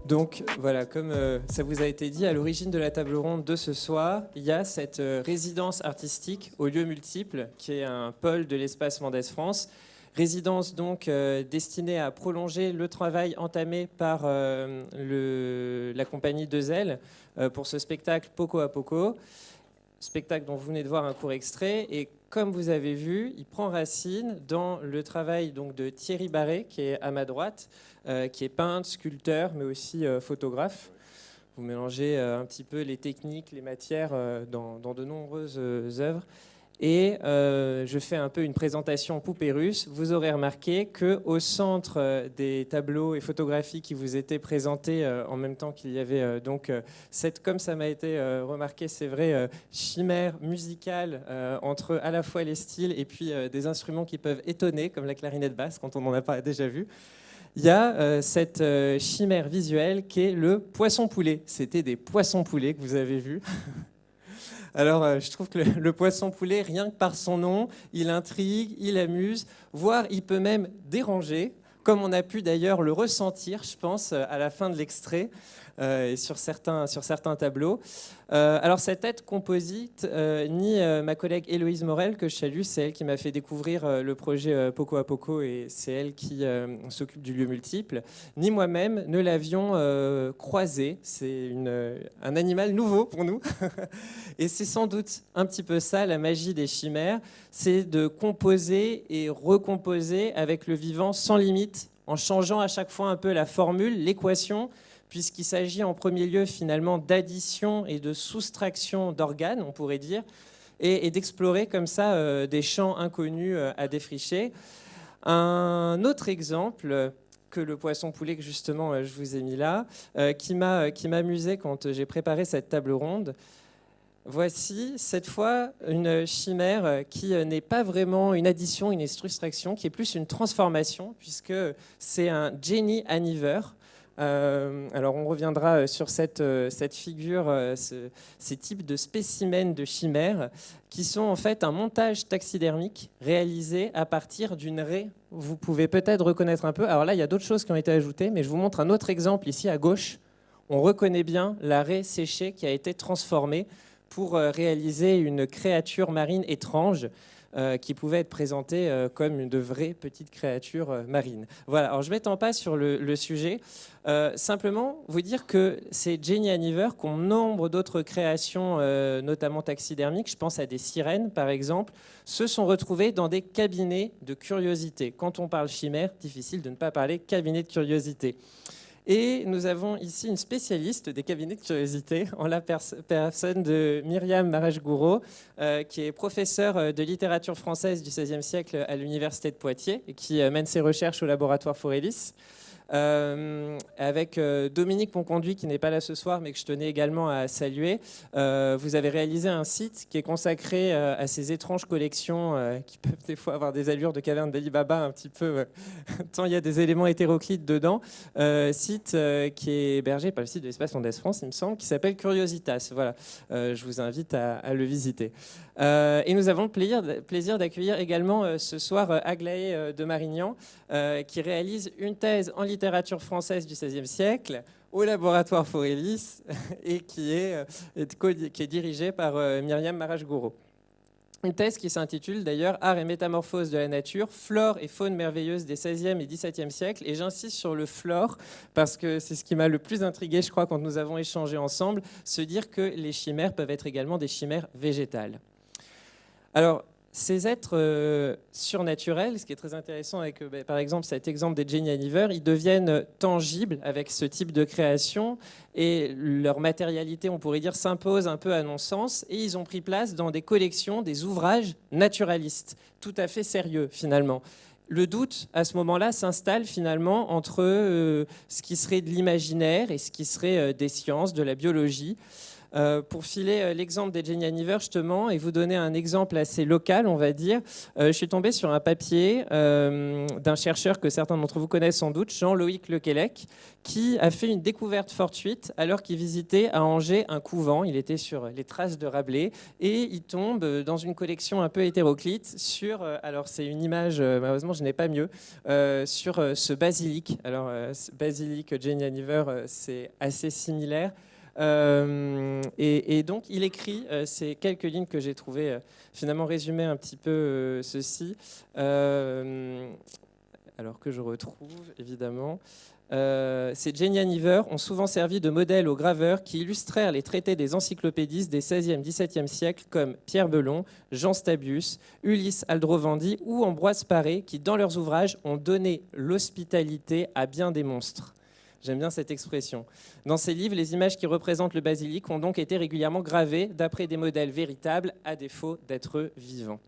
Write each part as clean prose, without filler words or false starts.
Donc voilà, comme ça vous a été dit, à l'origine de la table ronde de ce soir, il y a cette résidence artistique aux lieux multiples, qui est un pôle de l'espace Mendès France. Résidence donc destinée à prolonger le travail entamé par la compagnie Deux Ailes pour ce spectacle Poco à Poco, spectacle dont vous venez de voir un court extrait. Et comme vous avez vu, il prend racine dans le travail donc, de Thierry Barré, qui est à ma droite, qui est peintre, sculpteur, mais aussi photographe. Vous mélangez un petit peu les techniques, les matières dans de nombreuses œuvres. Et je fais un peu une présentation poupée russe. Vous aurez remarqué qu'au centre des tableaux et photographies qui vous étaient présentés en même temps qu'il y avait cette, comme ça m'a été remarqué, c'est vrai, chimère musicale entre à la fois les styles et puis des instruments qui peuvent étonner, comme la clarinette basse, quand on n'en a pas déjà vu. Il y a cette chimère visuelle qui est le poisson-poulet. C'était des poissons-poulets que vous avez vus. Alors, je trouve que le poisson-poulet, rien que par son nom, il intrigue, il amuse, voire il peut même déranger, comme on a pu d'ailleurs le ressentir, je pense, à la fin de l'extrait et sur certains tableaux. Alors, cette tête composite, ni ma collègue Héloïse Morel, que je salue, c'est elle qui m'a fait découvrir le projet Poco à Poco et c'est elle qui s'occupe du lieu multiple, ni moi-même ne l'avions croisé. C'est un animal nouveau pour nous. Et c'est sans doute un petit peu ça, la magie des chimères, c'est de composer et recomposer avec le vivant sans limite, en changeant à chaque fois un peu la formule, l'équation, puisqu'il s'agit en premier lieu finalement d'addition et de soustraction d'organes, on pourrait dire, et d'explorer comme ça des champs inconnus à défricher. Un autre exemple que le poisson-poulet que justement je vous ai mis là, qui m'amusait quand j'ai préparé cette table ronde. Voici cette fois une chimère qui n'est pas vraiment une addition, une soustraction, qui est plus une transformation, puisque c'est un Jenny Aniver. Alors on reviendra sur cette figure, ces types de spécimens de chimères qui sont en fait un montage taxidermique réalisé à partir d'une raie. Vous pouvez peut-être reconnaître un peu. Alors là, il y a d'autres choses qui ont été ajoutées, mais je vous montre un autre exemple ici à gauche. On reconnaît bien la raie séchée qui a été transformée pour réaliser une créature marine étrange qui pouvait être présentée comme de vraies petites créatures marines. Voilà, alors je ne m'étends pas sur le sujet. Simplement vous dire que c'est Jenny Aniver qu'ont nombre d'autres créations, notamment taxidermiques, je pense à des sirènes par exemple, se sont retrouvées dans des cabinets de curiosité. Quand on parle chimère, difficile de ne pas parler cabinet de curiosité. Et nous avons ici une spécialiste des cabinets de curiosité, en la personne de Myriam Marèche-Gouraud, qui est professeure de littérature française du XVIe siècle à l'Université de Poitiers et qui mène ses recherches au laboratoire Faurelis. Avec Dominique Monconduit, qui n'est pas là ce soir, mais que je tenais également à saluer. Vous avez réalisé un site qui est consacré à ces étranges collections qui peuvent des fois avoir des allures de caverne d'Ali Baba un petit peu, tant il y a des éléments hétéroclites dedans. Site qui est hébergé par le site de l'Espace Mendès France, il me semble, qui s'appelle Curiositas. Voilà, je vous invite à le visiter. Et nous avons le plaisir d'accueillir également ce soir Aglaé de Marignan, qui réalise une thèse en littérature française du XVIe siècle au laboratoire Faurelis et qui est dirigée par Myriam Marèche-Gouraud. Une thèse qui s'intitule d'ailleurs « Art et métamorphose de la nature, flore et faune merveilleuse des XVIe et XVIIe siècles ». Et j'insiste sur le flore parce que c'est ce qui m'a le plus intrigué, je crois, quand nous avons échangé ensemble, se dire que les chimères peuvent être également des chimères végétales. Alors, ces êtres surnaturels, ce qui est très intéressant avec, par exemple, cet exemple des Jenny Aniver, ils deviennent tangibles avec ce type de création et leur matérialité, on pourrait dire, s'impose un peu à non-sens et ils ont pris place dans des collections, des ouvrages naturalistes, tout à fait sérieux finalement. Le doute, à ce moment-là, s'installe finalement entre ce qui serait de l'imaginaire et ce qui serait des sciences, de la biologie. Pour filer l'exemple des Genianiver justement et vous donner un exemple assez local, on va dire, je suis tombé sur un papier d'un chercheur que certains d'entre vous connaissent sans doute, Jean-Loïc Lequelec, qui a fait une découverte fortuite alors qu'il visitait à Angers un couvent. Il était sur les traces de Rabelais et il tombe dans une collection un peu hétéroclite sur, alors c'est une image, malheureusement je n'ai pas mieux, sur ce basilic. Alors basilic Genianiver, c'est assez similaire. Et donc, il écrit ces quelques lignes que j'ai trouvées finalement résumer un petit peu ceci. Alors que je retrouve, évidemment. Ces Genianiver ont souvent servi de modèle aux graveurs qui illustrèrent les traités des encyclopédistes des XVIe, XVIIe siècles comme Pierre Belon, Jean Stabius, Ulysse Aldrovandi ou Ambroise Paré qui, dans leurs ouvrages, ont donné l'hospitalité à bien des monstres. J'aime bien cette expression. Dans ces livres, les images qui représentent le basilic ont donc été régulièrement gravées d'après des modèles véritables, à défaut d'être vivants.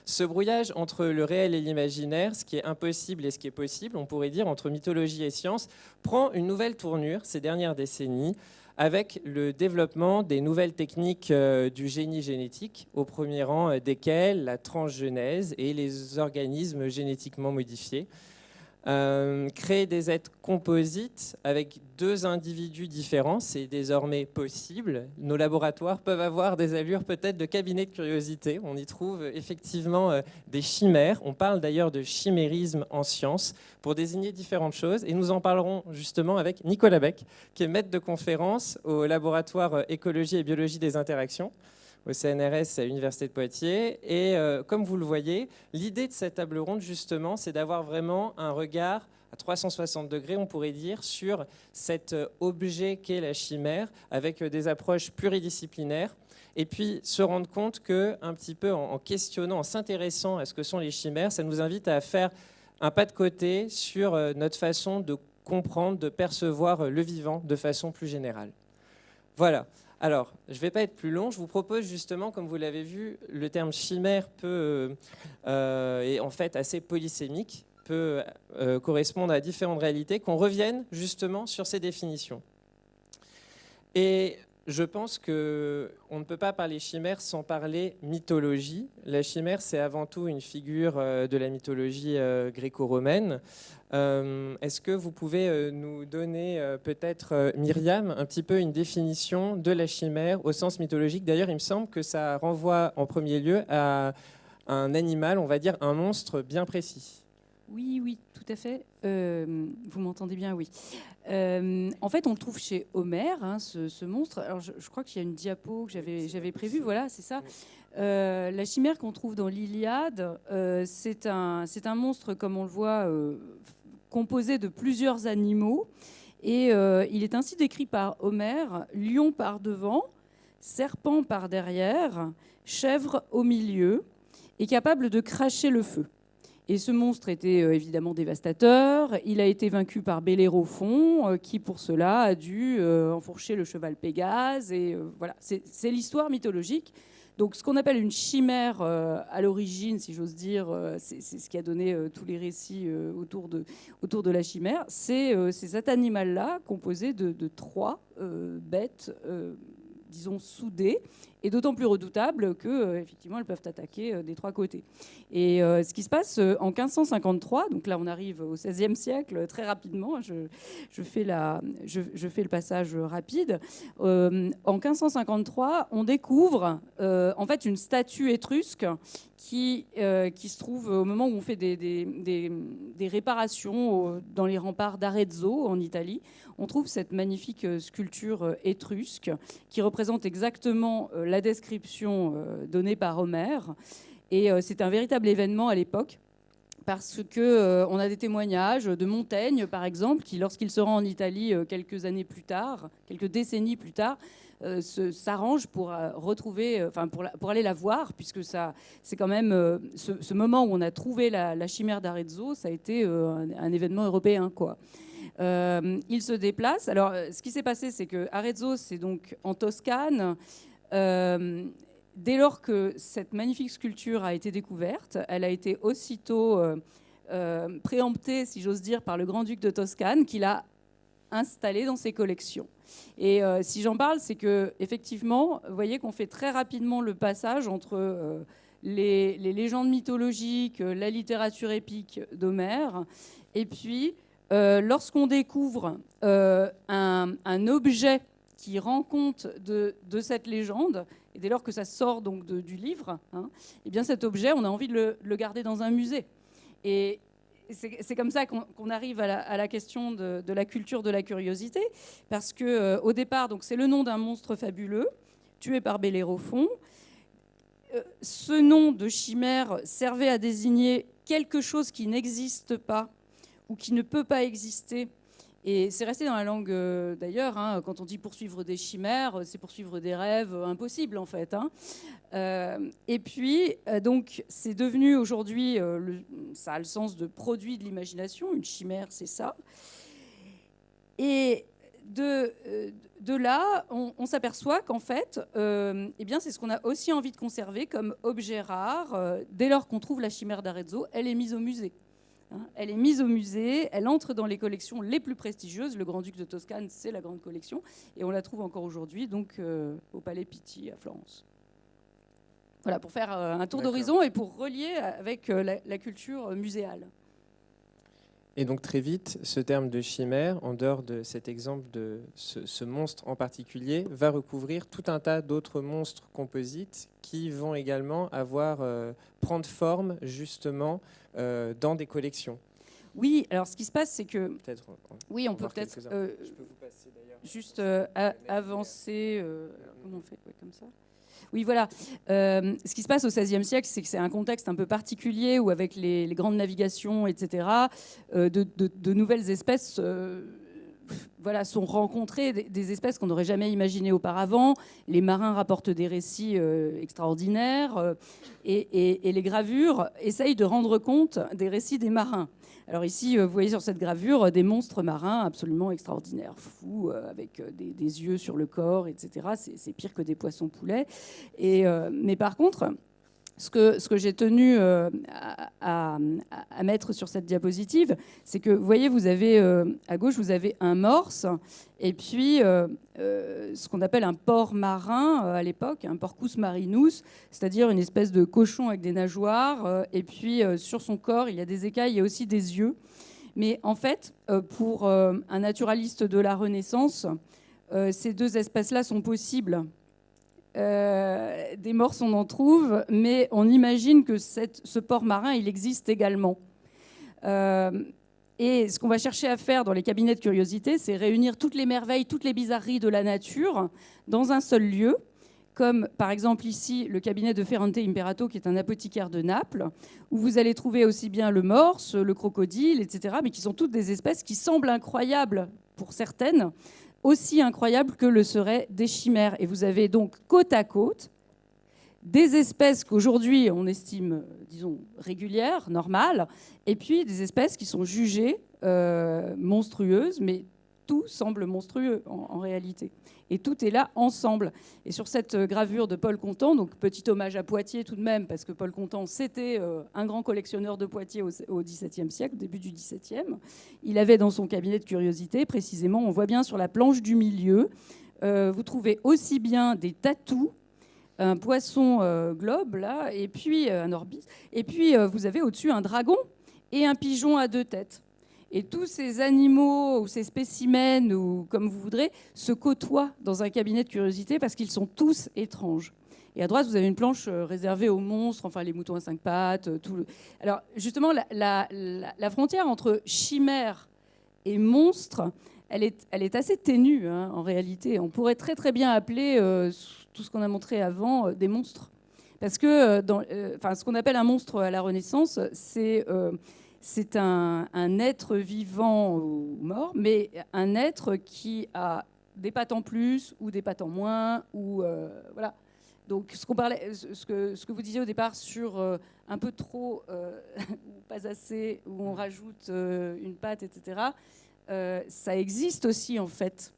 Ce brouillage entre le réel et l'imaginaire, ce qui est impossible et ce qui est possible, on pourrait dire, entre mythologie et science, prend une nouvelle tournure ces dernières décennies avec le développement des nouvelles techniques du génie génétique, au premier rang desquelles la transgenèse et les organismes génétiquement modifiés. Créer des êtres composites avec deux individus différents, c'est désormais possible. Nos laboratoires peuvent avoir des allures peut-être de cabinet de curiosité. On y trouve effectivement des chimères. On parle d'ailleurs de chimérisme en sciences pour désigner différentes choses. Et nous en parlerons justement avec Nicolas Beck, qui est maître de conférence au laboratoire écologie et biologie des interactions au CNRS à l'Université de Poitiers. Et comme vous le voyez, l'idée de cette table ronde, justement, c'est d'avoir vraiment un regard à 360 degrés, on pourrait dire, sur cet objet qu'est la chimère, avec des approches pluridisciplinaires. Et puis se rendre compte que, un petit peu en questionnant, en s'intéressant à ce que sont les chimères, ça nous invite à faire un pas de côté sur notre façon de comprendre, de percevoir le vivant de façon plus générale. Voilà. Alors, je ne vais pas être plus long. Je vous propose justement, comme vous l'avez vu, le terme chimère est en fait assez polysémique, peut correspondre à différentes réalités, qu'on revienne justement sur ces définitions. Et je pense qu'on ne peut pas parler chimère sans parler mythologie. La chimère, c'est avant tout une figure de la mythologie gréco-romaine. Est-ce que vous pouvez nous donner peut-être, Myriam, un petit peu une définition de la chimère au sens mythologique? D'ailleurs, il me semble que ça renvoie en premier lieu à un animal, on va dire un monstre bien précis. Oui, oui, tout à fait. Vous m'entendez bien, oui. En fait, on le trouve chez Homère, hein, ce monstre. Alors, je crois qu'il y a une diapo que j'avais prévue. Voilà, c'est ça. La chimère qu'on trouve dans l'Iliade, c'est un monstre, comme on le voit, composé de plusieurs animaux. Et il est ainsi décrit par Homère: lion par devant, serpent par derrière, chèvre au milieu, et capable de cracher le feu. Et ce monstre était évidemment dévastateur. Il a été vaincu par Bellérophon, qui pour cela a dû enfourcher le cheval Pégase. Et voilà, c'est l'histoire mythologique. Donc ce qu'on appelle une chimère à l'origine, si j'ose dire, c'est ce qui a donné tous les récits autour de la chimère. C'est cet animal-là composé de trois bêtes, disons, soudées, et d'autant plus redoutables qu'effectivement, elles peuvent attaquer des trois côtés. Et ce qui se passe en 1553, donc là on arrive au XVIe siècle très rapidement, je fais le passage rapide. En 1553, on découvre en fait une statue étrusque qui se trouve au moment où on fait des réparations dans les remparts d'Arezzo en Italie. On trouve cette magnifique sculpture étrusque qui représente exactement la description donnée par Homère. Et c'est un véritable événement à l'époque, parce qu'on a des témoignages de Montaigne, par exemple, qui, lorsqu'il se rend en Italie quelques décennies plus tard, s'arrange pour pour aller la voir, puisque c'est quand même ce moment où on a trouvé la chimère d'Arezzo, ça a été un événement européen, quoi. Il se déplace. Alors, ce qui s'est passé, c'est que Arezzo, c'est donc en Toscane. Dès lors que cette magnifique sculpture a été découverte, elle a été aussitôt préemptée, si j'ose dire, par le grand-duc de Toscane, qui l'a installés dans ses collections. Et si j'en parle, c'est que effectivement, vous voyez qu'on fait très rapidement le passage entre les légendes mythologiques, la littérature épique d'Homère, et puis lorsqu'on découvre un objet qui rend compte de cette légende, et dès lors que ça sort donc du livre, eh bien cet objet, on a envie de le garder dans un musée. Et c'est comme ça qu'on arrive à la question de la culture de la curiosité, parce que au départ, donc c'est le nom d'un monstre fabuleux tué par Bellérophon. Ce nom de chimère servait à désigner quelque chose qui n'existe pas ou qui ne peut pas exister. Et c'est resté dans la langue d'ailleurs, quand on dit poursuivre des chimères, c'est poursuivre des rêves impossibles en fait. Et puis, donc, c'est devenu aujourd'hui, ça a le sens de produit de l'imagination, une chimère c'est ça. Et de là, on s'aperçoit qu'en fait, eh bien, c'est ce qu'on a aussi envie de conserver comme objet rare. Dès lors qu'on trouve la chimère d'Arezzo, elle est mise au musée. Elle est mise au musée, elle entre dans les collections les plus prestigieuses. Le Grand-Duc de Toscane, c'est la grande collection. Et on la trouve encore aujourd'hui donc, au Palais Pitti à Florence. Voilà, pour faire un tour d'horizon et pour relier avec la culture muséale. Et donc très vite, ce terme de chimère, en dehors de cet exemple de ce monstre en particulier, va recouvrir tout un tas d'autres monstres composites qui vont également prendre forme justement dans des collections. Oui, alors ce qui se passe, c'est que... Oui, on peut peut-être... je peux vous passer d'ailleurs. Juste avancer... comment on fait comme ça ? Oui, voilà. Ce qui se passe au XVIe siècle, c'est que c'est un contexte un peu particulier où, avec les grandes navigations, etc., de nouvelles espèces sont rencontrées, des espèces qu'on n'aurait jamais imaginées auparavant. Les marins rapportent des récits extraordinaires et les gravures essayent de rendre compte des récits des marins. Alors ici, vous voyez sur cette gravure des monstres marins absolument extraordinaires, fous, avec des yeux sur le corps, etc. C'est pire que des poissons poulets. Mais par contre, ce que j'ai tenu à mettre sur cette diapositive, c'est que, vous voyez, vous avez à gauche, vous avez un morse, et puis ce qu'on appelle un porc marin à l'époque, un porcus marinus, c'est-à-dire une espèce de cochon avec des nageoires, et puis sur son corps, il y a des écailles, il y a aussi des yeux. Mais en fait, pour un naturaliste de la Renaissance, ces deux espèces-là sont possibles. Des morses, on en trouve, mais on imagine que ce porc marin, il existe également. Et ce qu'on va chercher à faire dans les cabinets de curiosité, c'est réunir toutes les merveilles, toutes les bizarreries de la nature dans un seul lieu, comme par exemple ici le cabinet de Ferrante Imperato, qui est un apothicaire de Naples, où vous allez trouver aussi bien le morse, le crocodile, etc., mais qui sont toutes des espèces qui semblent incroyables pour certaines, aussi incroyables que le seraient des chimères. Et vous avez donc côte à côte des espèces qu'aujourd'hui on estime, disons, régulières, normales, et puis des espèces qui sont jugées monstrueuses, mais tout semble monstrueux en réalité. Et tout est là ensemble. Et sur cette gravure de Paul Contant, donc petit hommage à Poitiers tout de même, parce que Paul Contant, c'était un grand collectionneur de Poitiers au XVIIe siècle, au début du XVIIe. Il avait dans son cabinet de curiosité, précisément, on voit bien sur la planche du milieu, vous trouvez aussi bien des tatous, un poisson globe, là, et puis un orbis, et puis vous avez au-dessus un dragon et un pigeon à deux têtes. Et tous ces animaux ou ces spécimens, ou comme vous voudrez, se côtoient dans un cabinet de curiosité parce qu'ils sont tous étranges. Et à droite, vous avez une planche réservée aux monstres, enfin les moutons à 5 pattes. Alors justement, la frontière entre chimère et monstre, elle est assez ténue en réalité. On pourrait très très bien appeler tout ce qu'on a montré avant des monstres. Parce que ce qu'on appelle un monstre à la Renaissance, c'est un être vivant ou mort, mais un être qui a des pattes en plus ou des pattes en moins. Voilà. Donc ce que vous disiez au départ sur un peu trop ou pas assez, où on rajoute une patte, etc., ça existe aussi en fait.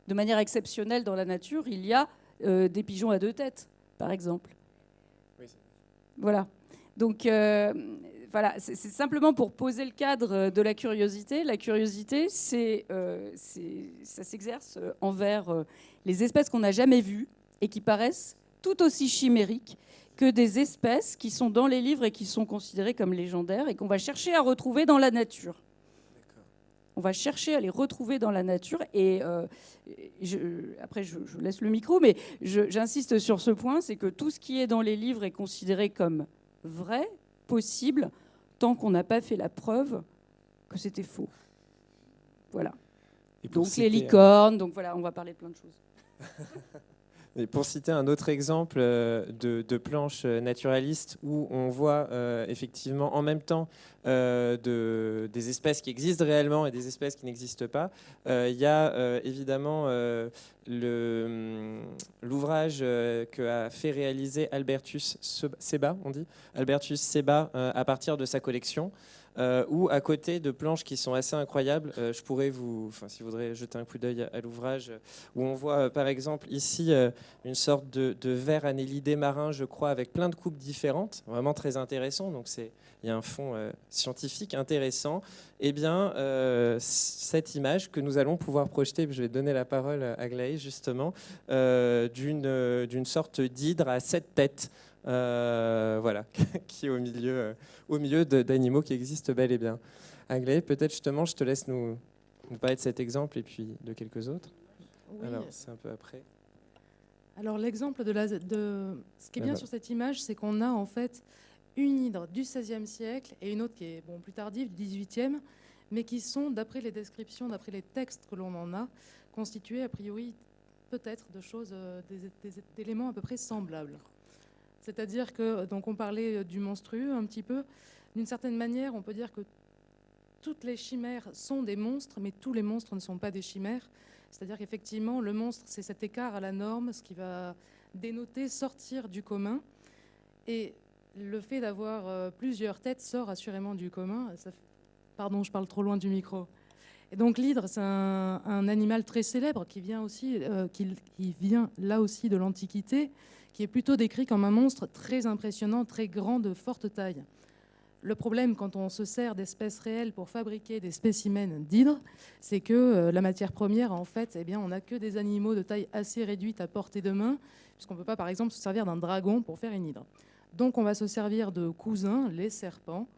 De manière exceptionnelle dans la nature, il y a des pigeons à deux têtes, par exemple. Oui. Voilà. Donc... voilà, c'est simplement pour poser le cadre de la curiosité. La curiosité, ça s'exerce envers les espèces qu'on n'a jamais vues et qui paraissent tout aussi chimériques que des espèces qui sont dans les livres et qui sont considérées comme légendaires et qu'on va chercher à retrouver dans la nature. On va chercher à les retrouver dans la nature. Et après, je laisse le micro, mais j'insiste sur ce point, c'est que tout ce qui est dans les livres est considéré comme vrai, possible, tant qu'on n'a pas fait la preuve que c'était faux. Voilà. Donc les licornes, donc voilà, on va parler de plein de choses. Et pour citer un autre exemple de planche naturaliste où on voit effectivement en même temps des espèces qui existent réellement et des espèces qui n'existent pas, il y a évidemment l'ouvrage que a fait réaliser Albertus Seba, on dit Albertus Seba à partir de sa collection. Ou à côté de planches qui sont assez incroyables, je pourrais si vous voudrez jeter un coup d'œil à l'ouvrage, où on voit par exemple ici une sorte de ver annélidé marin, je crois, avec plein de coupes différentes, vraiment très intéressant. Donc il y a un fond scientifique intéressant. Eh bien, cette image que nous allons pouvoir projeter, je vais donner la parole à Aglaé justement, d'une sorte d'hydre à 7 têtes. Voilà, qui est au milieu d'animaux qui existent bel et bien. Aglaé, peut-être justement, je te laisse nous parler de cet exemple et puis de quelques autres. Oui. Alors, c'est un peu après. Alors, l'exemple ce qui est bien sur cette image, c'est qu'on a en fait une hydre du XVIe siècle et une autre qui est plus tardive, du XVIIIe, mais qui sont, d'après les descriptions, d'après les textes que l'on en a, constituées a priori peut-être de choses, d'éléments à peu près semblables. C'est-à-dire que, donc on parlait du monstrueux un petit peu, d'une certaine manière, on peut dire que toutes les chimères sont des monstres, mais tous les monstres ne sont pas des chimères. C'est-à-dire qu'effectivement, le monstre, c'est cet écart à la norme, ce qui va dénoter sortir du commun. Et le fait d'avoir plusieurs têtes sort assurément du commun. Pardon, je parle trop loin du micro. Et donc l'hydre, c'est un animal très célèbre qui vient là aussi de l'Antiquité, qui est plutôt décrit comme un monstre très impressionnant, très grand, de forte taille. Le problème, quand on se sert d'espèces réelles pour fabriquer des spécimens d'hydre, c'est que la matière première, en fait, on n'a que des animaux de taille assez réduite à portée de main, puisqu'on ne peut pas, par exemple, se servir d'un dragon pour faire une hydre. Donc on va se servir de cousins, les serpents,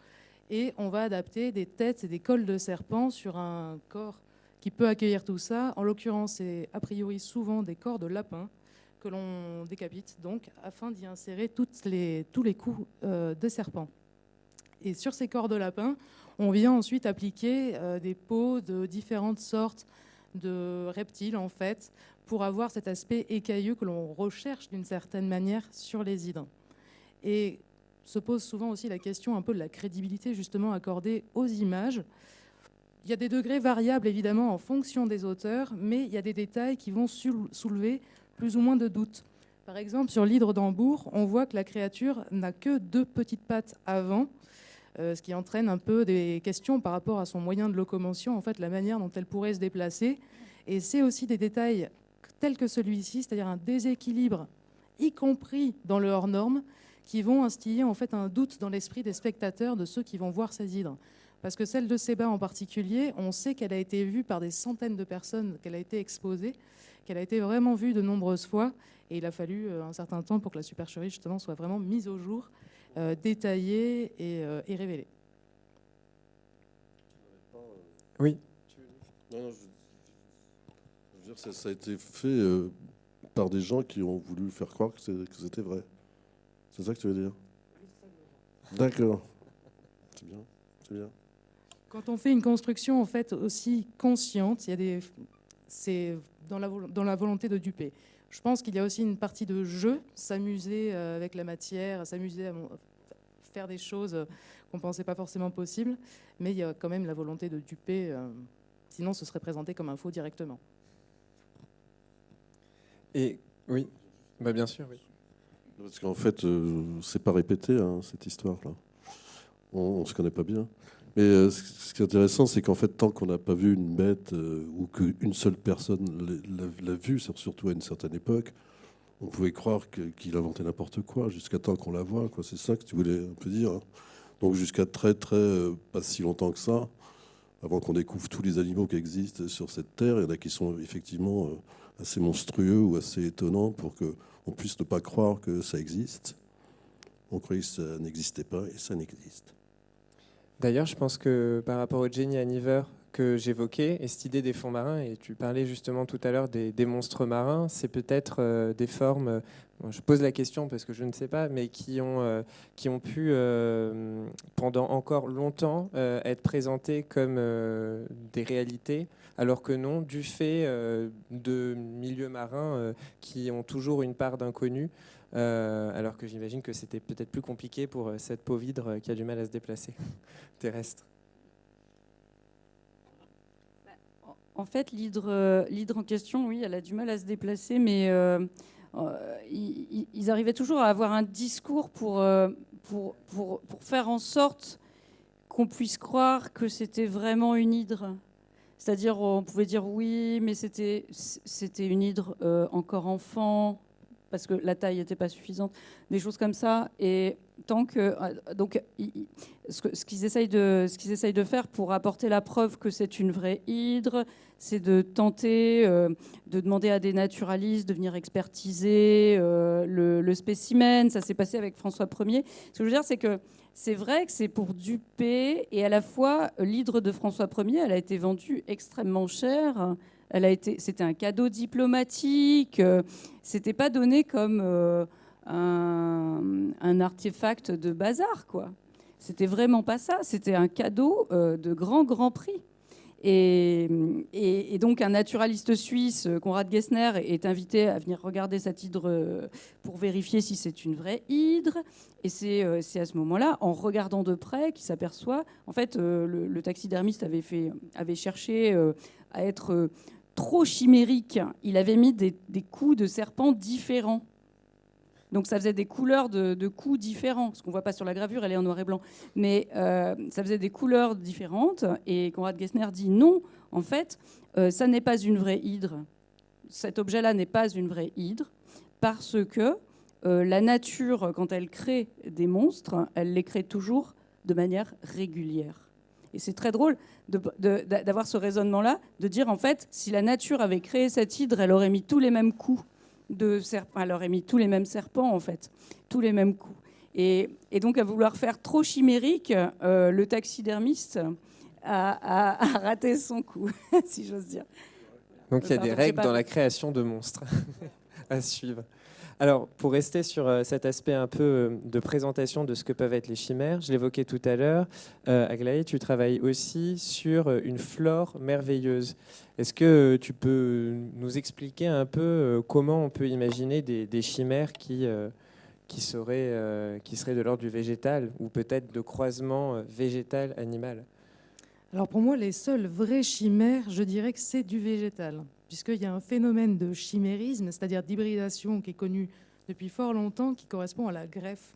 et on va adapter des têtes et des cols de serpents sur un corps qui peut accueillir tout ça. En l'occurrence, c'est a priori souvent des corps de lapins que l'on décapite, donc, afin d'y insérer tous les coups de serpent. Et sur ces corps de lapin, on vient ensuite appliquer des peaux de différentes sortes de reptiles, en fait, pour avoir cet aspect écailleux que l'on recherche d'une certaine manière sur les hydres. Et se pose souvent aussi la question un peu de la crédibilité, justement, accordée aux images. Il y a des degrés variables, évidemment, en fonction des auteurs, mais il y a des détails qui vont soulever plus ou moins de doutes. Par exemple, sur l'hydre d'Hambourg, on voit que la créature n'a que 2 petites pattes avant, ce qui entraîne un peu des questions par rapport à son moyen de locomotion, en fait, la manière dont elle pourrait se déplacer. Et c'est aussi des détails tels que celui-ci, c'est-à-dire un déséquilibre, y compris dans le hors-norme, qui vont instiller en fait un doute dans l'esprit des spectateurs, de ceux qui vont voir ces hydres. Parce que celle de Seba en particulier, on sait qu'elle a été vue par des centaines de personnes, qu'elle a été exposée, qu'elle a été vraiment vue de nombreuses fois. Et il a fallu un certain temps pour que la supercherie justement soit vraiment mise au jour, détaillée et révélée. Oui. Non, je veux dire, ça a été fait par des gens qui ont voulu faire croire que c'était vrai. C'est ça que tu veux dire? D'accord. C'est bien, c'est bien. Quand on fait une construction en fait aussi consciente, c'est dans la volonté de duper. Je pense qu'il y a aussi une partie de jeu, s'amuser avec la matière, s'amuser à faire des choses qu'on ne pensait pas forcément possibles, mais il y a quand même la volonté de duper, sinon ce serait présenté comme un faux directement. Et oui, bien sûr, oui. Parce qu'en fait, c'est pas répété, hein, cette histoire-là. On se connaît pas bien. Mais ce qui est intéressant, c'est qu'en fait, tant qu'on n'a pas vu une bête ou qu'une seule personne l'a vue, surtout à une certaine époque, on pouvait croire qu'il inventait n'importe quoi jusqu'à temps qu'on la voit, quoi. C'est ça que tu voulais un peu dire, hein. Donc jusqu'à pas si longtemps que ça, avant qu'on découvre tous les animaux qui existent sur cette terre, il y en a qui sont effectivement assez monstrueux ou assez étonnants pour qu'on puisse ne pas croire que ça existe. On croyait que ça n'existait pas et ça n'existe. D'ailleurs, je pense que par rapport au Jenny Aniver que j'évoquais, et cette idée des fonds marins, et tu parlais justement tout à l'heure des monstres marins, c'est peut-être des formes, bon, je pose la question parce que je ne sais pas, mais qui ont pu, pendant encore longtemps, être présentées comme des réalités, alors que non, du fait de milieux marins qui ont toujours une part d'inconnu, alors que j'imagine que c'était peut-être plus compliqué pour cette pauvre hydre qui a du mal à se déplacer terrestre. En fait, l'hydre en question, oui, elle a du mal à se déplacer, mais ils arrivaient toujours à avoir un discours pour faire en sorte qu'on puisse croire que c'était vraiment une hydre. C'est-à-dire, on pouvait dire oui, mais c'était une hydre encore enfant, parce que la taille n'était pas suffisante, des choses comme ça. Et tant que donc ce qu'ils essayent de faire pour apporter la preuve que c'est une vraie hydre, c'est de tenter de demander à des naturalistes de venir expertiser le spécimen. Ça s'est passé avec François Ier. Ce que je veux dire, c'est que c'est vrai que c'est pour duper, et à la fois l'hydre de François Ier, elle a été vendue extrêmement cher. C'était un cadeau diplomatique. C'était pas donné comme un artefact de bazar, quoi. C'était vraiment pas ça. C'était un cadeau de grand prix. Et donc un naturaliste suisse, Konrad Gessner, est invité à venir regarder cette hydre pour vérifier si c'est une vraie hydre. Et c'est à ce moment-là, en regardant de près, qu'il s'aperçoit. En fait, le taxidermiste avait cherché à être trop chimérique. Il avait mis des coups de serpent différents. Donc ça faisait des couleurs de coups différents. Ce qu'on ne voit pas sur la gravure, elle est en noir et blanc. Mais ça faisait des couleurs différentes. Et Konrad Gessner dit non, en fait, ça n'est pas une vraie hydre. Cet objet-là n'est pas une vraie hydre parce que la nature, quand elle crée des monstres, elle les crée toujours de manière régulière. Et c'est très drôle d'avoir ce raisonnement-là, de dire en fait, si la nature avait créé cette hydre, elle aurait mis tous les mêmes coups de serpents, elle aurait mis tous les mêmes serpents en fait, tous les mêmes coups. Et donc à vouloir faire trop chimérique, le taxidermiste a raté son coup, si j'ose dire. Donc il y a des règles dans la création de monstres à suivre. Alors, pour rester sur cet aspect un peu de présentation de ce que peuvent être les chimères, je l'évoquais tout à l'heure, Aglaé, tu travailles aussi sur une flore merveilleuse. Est-ce que tu peux nous expliquer un peu comment on peut imaginer des chimères qui seraient de l'ordre du végétal ou peut-être de croisement végétal-animal ? Alors pour moi, les seules vraies chimères, je dirais que c'est du végétal, puisqu'il y a un phénomène de chimérisme, c'est-à-dire d'hybridation qui est connu depuis fort longtemps, qui correspond à la greffe.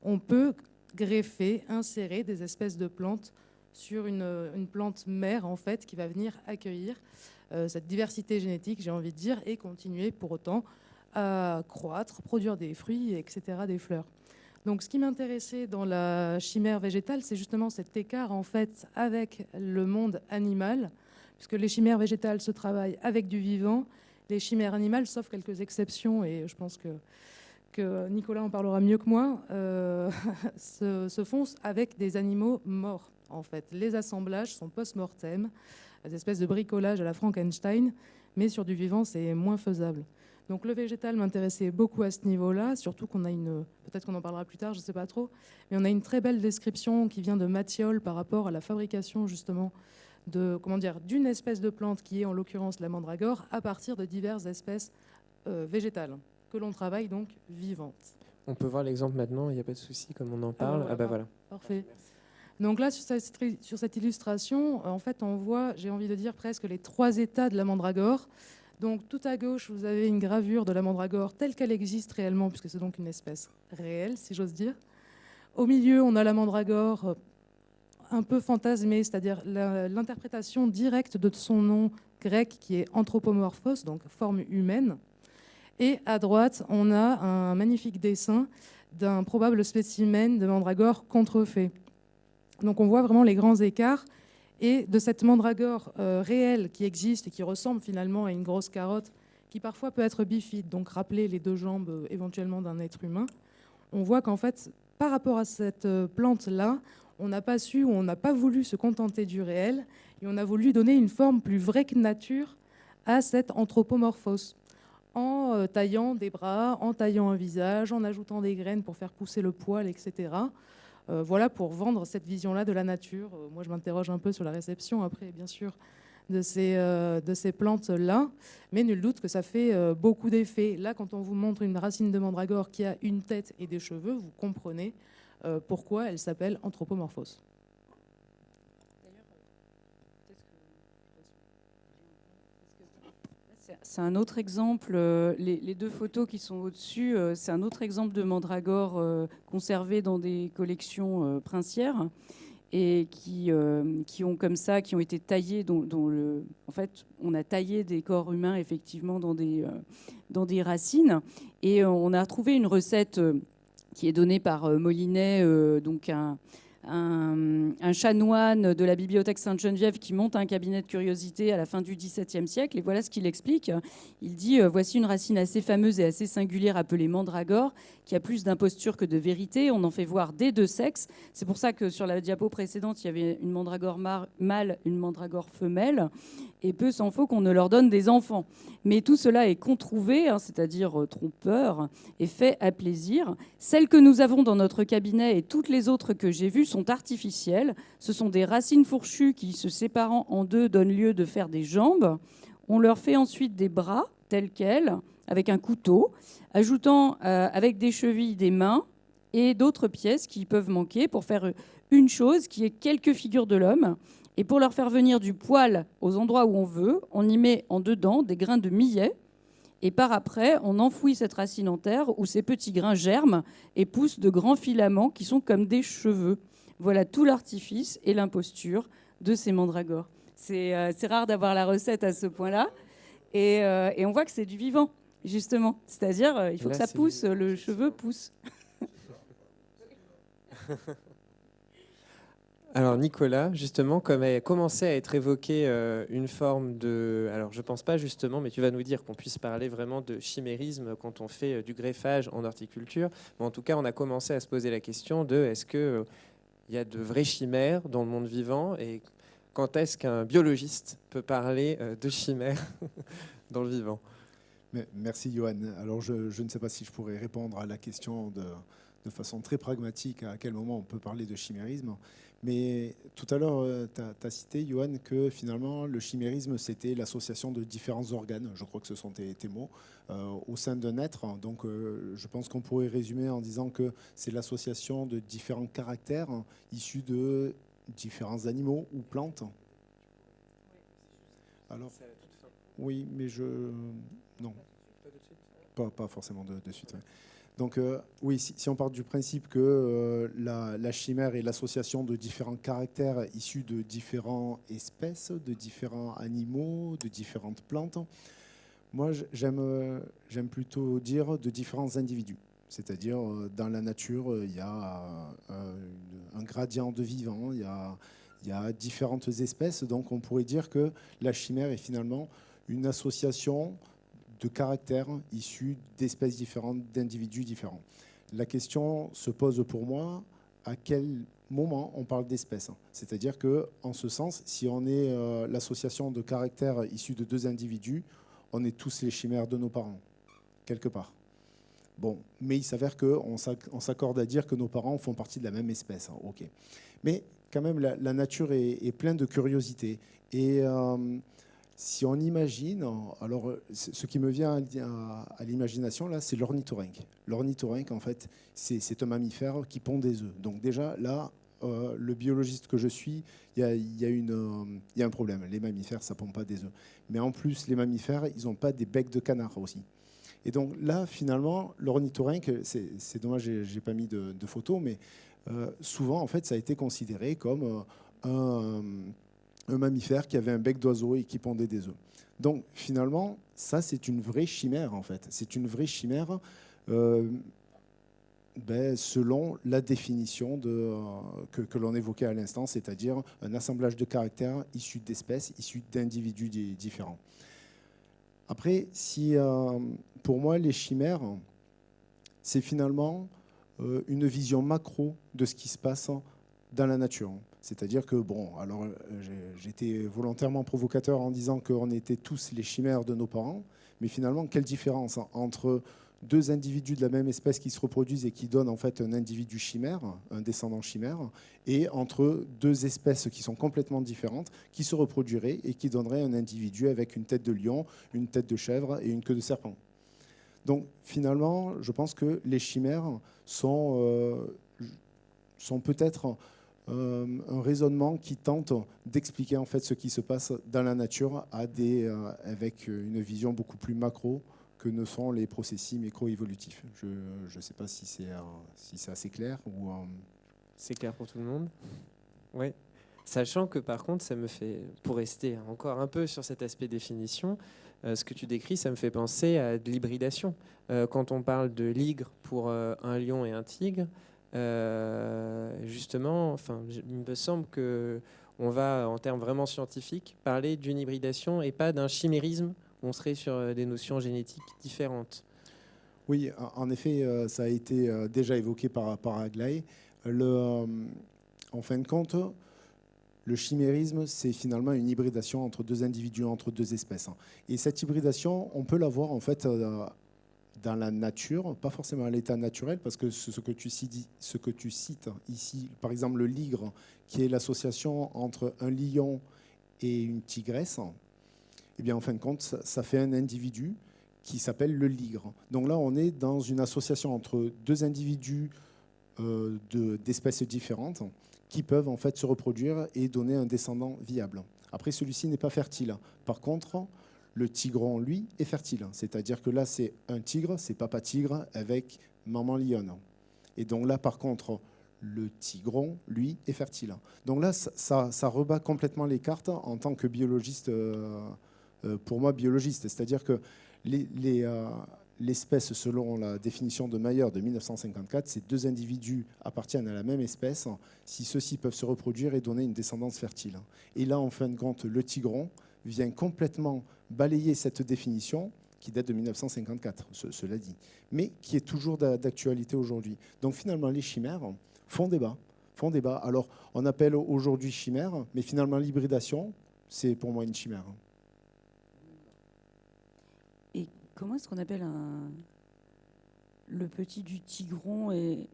On peut greffer, insérer des espèces de plantes sur une plante mère, en fait, qui va venir accueillir cette diversité génétique, j'ai envie de dire, et continuer pour autant à croître, produire des fruits, etc., des fleurs. Donc, ce qui m'intéressait dans la chimère végétale, c'est justement cet écart en fait avec le monde animal, puisque les chimères végétales se travaillent avec du vivant, les chimères animales, sauf quelques exceptions, et je pense que Nicolas en parlera mieux que moi, se font avec des animaux morts. En fait, les assemblages sont post-mortem, des espèces de bricolage à la Frankenstein, mais sur du vivant, c'est moins faisable. Donc le végétal m'intéressait beaucoup à ce niveau-là, surtout qu'on a peut-être qu'on en parlera plus tard, je ne sais pas trop, mais on a une très belle description qui vient de Matthiol par rapport à la fabrication justement d'une espèce de plante qui est en l'occurrence la mandragore à partir de diverses espèces végétales que l'on travaille donc vivantes. On peut voir l'exemple maintenant, il n'y a pas de souci comme on en parle. Ah ben voilà. Parfait. Donc là, sur cette illustration, en fait, on voit, j'ai envie de dire, presque les 3 états de la mandragore. Donc tout à gauche, vous avez une gravure de la mandragore telle qu'elle existe réellement, puisque c'est donc une espèce réelle, si j'ose dire. Au milieu, on a la mandragore un peu fantasmée, c'est-à-dire l'interprétation directe de son nom grec qui est anthropomorphos, donc forme humaine. Et à droite, on a un magnifique dessin d'un probable spécimen de mandragore contrefait. Donc on voit vraiment les grands écarts. Et de cette mandragore réelle qui existe et qui ressemble finalement à une grosse carotte, qui parfois peut être bifide, donc rappeler les deux jambes éventuellement d'un être humain, on voit qu'en fait, par rapport à cette plante-là, on n'a pas su ou on n'a pas voulu se contenter du réel et on a voulu donner une forme plus vraie que nature à cette anthropomorphose, en taillant des bras, en taillant un visage, en ajoutant des graines pour faire pousser le poil, etc. Voilà pour vendre cette vision-là de la nature. Moi, je m'interroge un peu sur la réception, après, bien sûr, de ces plantes-là, mais nul doute que ça fait beaucoup d'effets. Là, quand on vous montre une racine de mandragore qui a une tête et des cheveux, vous comprenez pourquoi elle s'appelle anthropomorphose. C'est un autre exemple, les deux photos qui sont au-dessus, c'est un autre exemple de mandragore conservé dans des collections princières et qui ont comme ça, qui ont été taillés, en fait, on a taillé des corps humains effectivement dans des racines. Et on a trouvé une recette qui est donnée par Molinet, donc un chanoine de la bibliothèque Sainte-Geneviève qui monte un cabinet de curiosité à la fin du XVIIe siècle. Et voilà ce qu'il explique. Il dit « Voici une racine assez fameuse et assez singulière appelée mandragore, qui a plus d'imposture que de vérité. On en fait voir des deux sexes. » C'est pour ça que sur la diapo précédente, il y avait une mandragore mâle, une mandragore femelle. Et peu s'en faut qu'on ne leur donne des enfants. Mais tout cela est controuvé, c'est-à-dire trompeur, et fait à plaisir. Celles que nous avons dans notre cabinet et toutes les autres que j'ai vues sont artificielles. Ce sont des racines fourchues qui, se séparant en deux, donnent lieu de faire des jambes. On leur fait ensuite des bras, tels quels, avec un couteau, ajoutant avec des chevilles des mains et d'autres pièces qui peuvent manquer pour faire une chose qui est quelques figures de l'homme. Et pour leur faire venir du poil aux endroits où on veut, on y met en dedans des grains de millet. Et par après, on enfouit cette racine en terre où ces petits grains germent et poussent de grands filaments qui sont comme des cheveux. Voilà tout l'artifice et l'imposture de ces mandragores. C'est rare d'avoir la recette à ce point-là. Et on voit que c'est du vivant, justement. C'est-à-dire, il faut que ça pousse, le cheveu pousse. Alors Nicolas, justement, comme a commencé à être évoquée une forme de... Alors je ne pense pas justement, mais tu vas nous dire qu'on puisse parler vraiment de chimérisme quand on fait du greffage en horticulture. Mais en tout cas, on a commencé à se poser la question de est-ce qu'il y a de vraies chimères dans le monde vivant et quand est-ce qu'un biologiste peut parler de chimères dans le vivant? Merci Johan. Alors je ne sais pas si je pourrais répondre à la question de façon très pragmatique à quel moment on peut parler de chimérisme. Mais tout à l'heure, tu as cité, Johan, que finalement, le chimérisme, c'était l'association de différents organes, je crois que ce sont tes mots, au sein d'un être. Donc, je pense qu'on pourrait résumer en disant que c'est l'association de différents caractères issus de différents animaux ou plantes. Alors, oui, mais non, pas forcément de suite. Ouais. Donc oui, si on part du principe que la chimère est l'association de différents caractères issus de différentes espèces, de différents animaux, de différentes plantes, moi j'aime plutôt dire de différents individus. C'est-à-dire dans la nature, il y a un gradient de vivants, il y a différentes espèces, donc on pourrait dire que la chimère est finalement une association de caractères issus d'espèces différentes, d'individus différents. La question se pose pour moi à quel moment on parle d'espèces. C'est-à-dire qu'en ce sens, si on est l'association de caractères issus de deux individus, on est tous les chimères de nos parents, quelque part. Bon, mais il s'avère qu'on s'accorde à dire que nos parents font partie de la même espèce. Ok. Mais quand même, la nature est pleine de curiosité. Et si on imagine, alors ce qui me vient à l'imagination, là, c'est l'ornithorynque. L'ornithorynque, en fait, c'est un mammifère qui pond des œufs. Donc déjà, là, le biologiste que je suis, il y a un problème. Les mammifères, ça ne pond pas des œufs. Mais en plus, les mammifères, ils n'ont pas des becs de canard aussi. Et donc là, finalement, l'ornithorynque, c'est dommage, je n'ai pas mis de photos, mais souvent, en fait, ça a été considéré comme un mammifère qui avait un bec d'oiseau et qui pondait des œufs. Donc finalement, ça c'est une vraie chimère en fait. C'est une vraie chimère selon la définition que l'on évoquait à l'instant, c'est-à-dire un assemblage de caractères issus d'espèces, issus d'individus différents. Après, pour moi, les chimères, c'est finalement une vision macro de ce qui se passe dans la nature. C'est-à-dire que, alors j'étais volontairement provocateur en disant qu'on était tous les chimères de nos parents, mais finalement, quelle différence entre deux individus de la même espèce qui se reproduisent et qui donnent en fait un individu chimère, un descendant chimère, et entre deux espèces qui sont complètement différentes, qui se reproduiraient et qui donneraient un individu avec une tête de lion, une tête de chèvre et une queue de serpent. Donc finalement, je pense que les chimères sont peut-être un raisonnement qui tente d'expliquer en fait ce qui se passe dans la nature avec une vision beaucoup plus macro que ne sont les processus micro-évolutifs. Je ne sais pas si c'est assez clair ou... C'est clair pour tout le monde. Oui. Sachant que par contre, ça me fait, pour rester encore un peu sur cet aspect définition, ce que tu décris, ça me fait penser à de l'hybridation. Quand on parle de ligre pour un lion et un tigre, justement, il me semble qu'on va, en termes vraiment scientifiques, parler d'une hybridation et pas d'un chimérisme. On serait sur des notions génétiques différentes. Oui, en effet, ça a été déjà évoqué par Aglaé. En fin de compte, le chimérisme, c'est finalement une hybridation entre deux individus, entre deux espèces. Et cette hybridation, on peut la voir en fait dans la nature, pas forcément à l'état naturel, parce que ce que tu cites ici, par exemple le ligre, qui est l'association entre un lion et une tigresse, eh bien, en fin de compte, ça fait un individu qui s'appelle le ligre. Donc là, on est dans une association entre deux individus d'espèces différentes qui peuvent en fait se reproduire et donner un descendant viable. Après, celui-ci n'est pas fertile. Par contre, le tigron, lui, est fertile. C'est-à-dire que là, c'est un tigre, c'est papa tigre avec maman lionne. Et donc là, par contre, le tigron, lui, est fertile. Donc là, ça rebat complètement les cartes en tant que biologiste. Pour moi, biologiste. C'est-à-dire que l'espèce, selon la définition de Mayer de 1954, ces deux individus appartiennent à la même espèce si ceux-ci peuvent se reproduire et donner une descendance fertile. Et là, en fin de compte, le tigron vient complètement balayer cette définition qui date de 1954, cela dit, mais qui est toujours d'actualité aujourd'hui. Donc finalement, les chimères font débat. Alors, on appelle aujourd'hui chimère, mais finalement, l'hybridation, c'est pour moi une chimère. Comment est-ce qu'on appelle le petit du tigron et